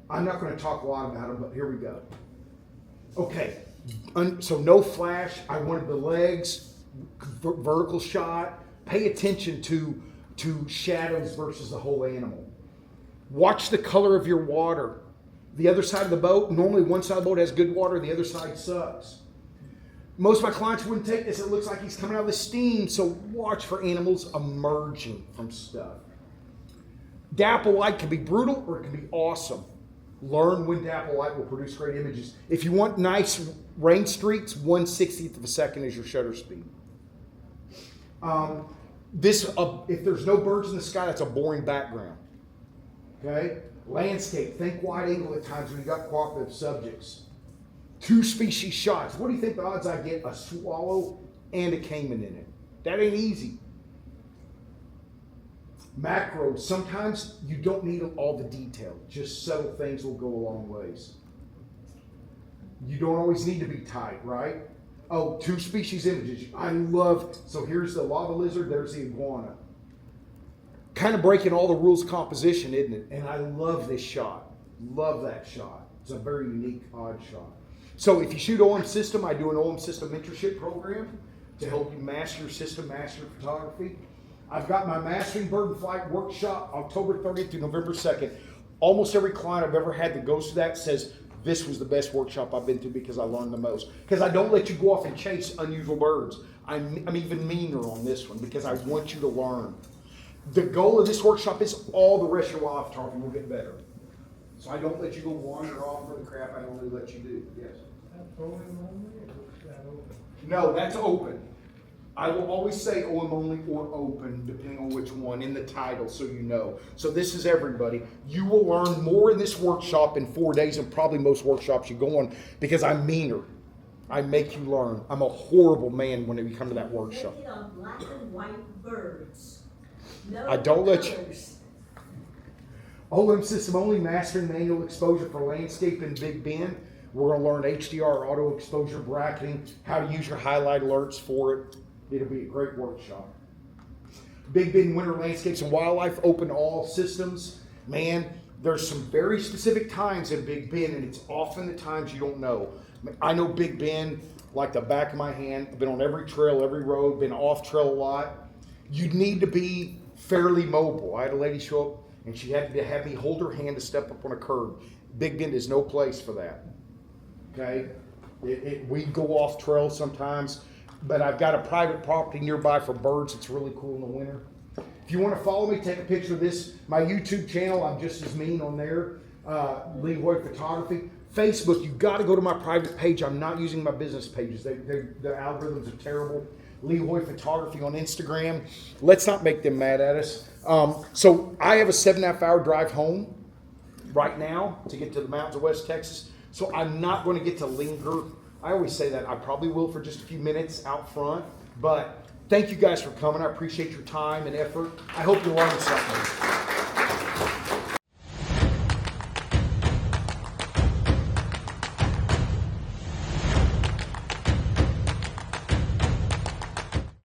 I'm not gonna talk a lot about them, but here we go. Okay, so no flash, I wanted the legs, vertical shot. Pay attention to shadows versus the whole animal. Watch the color of your water. The other side of the boat, normally one side of the boat has good water, the other side sucks. Most of my clients wouldn't take this. It looks like he's coming out of the steam. So watch for animals emerging from stuff. Dapple light can be brutal or it can be awesome. Learn when dapple light will produce great images. If you want nice rain streaks, 1/60th of a second is your shutter speed. If there's no birds in the sky, that's a boring background. Okay? Landscape, think wide angle at times when you got cooperative subjects. 2 species shots. What do you think the odds I get a swallow and a caiman in it? That ain't easy. Macros, sometimes you don't need all the detail. Just subtle things will go a long ways. You don't always need to be tight, right? Oh, 2 species images. I love, so here's the lava lizard, there's the iguana. Kind of breaking all the rules of composition, isn't it? And I love this shot. Love that shot. It's a very unique, odd shot. So if you shoot OM System, I do an OM System mentorship program to help you master your system, master your photography. I've got my Mastering Bird and Flight workshop October 30th through November 2nd. Almost every client I've ever had that goes to that says, this was the best workshop I've been to because I learned the most. Because I don't let you go off and chase unusual birds. I'm even meaner on this one because I want you to learn. The goal of this workshop is all the rest of your wildlife photography will get better. So I don't let you go wander off for the crap I only let you do. Yes? No, that's open. I will always say OM only or open, depending on which one, in the title, so you know. So this is everybody. You will learn more in this workshop in 4 days than probably most workshops you go on because I'm meaner. I make you learn. I'm a horrible man when you come to that workshop. Make it on black and white birds. No I don't let you. colors. OM System only, mastering manual exposure for landscape in Big Bend. We're going to learn HDR, auto exposure bracketing, how to use your highlight alerts for it. It'll be a great workshop. Big Bend Winter Landscapes and Wildlife, open to all systems. Man, there's some very specific times in Big Bend, and it's often the times you don't know. I know Big Bend like the back of my hand. I've been on every trail, every road, been off trail a lot. You need to be fairly mobile. I had a lady show up, and she had to have me hold her hand to step up on a curb. Big Bend is no place for that. Okay? We go off trail sometimes. But I've got a private property nearby for birds. It's really cool in the winter. If you want to follow me, take a picture of this. My YouTube channel, I'm just as mean on there. Lee Hoy Photography. Facebook, you've got to go to my private page. I'm not using my business pages. The algorithms are terrible. Lee Hoy Photography on Instagram. Let's not make them mad at us. So I have a 7.5 hour drive home right now to get to the mountains of West Texas. So I'm not going to get to linger. I always say that. I probably will for just a few minutes out front. But thank you guys for coming. I appreciate your time and effort. I hope you learned something.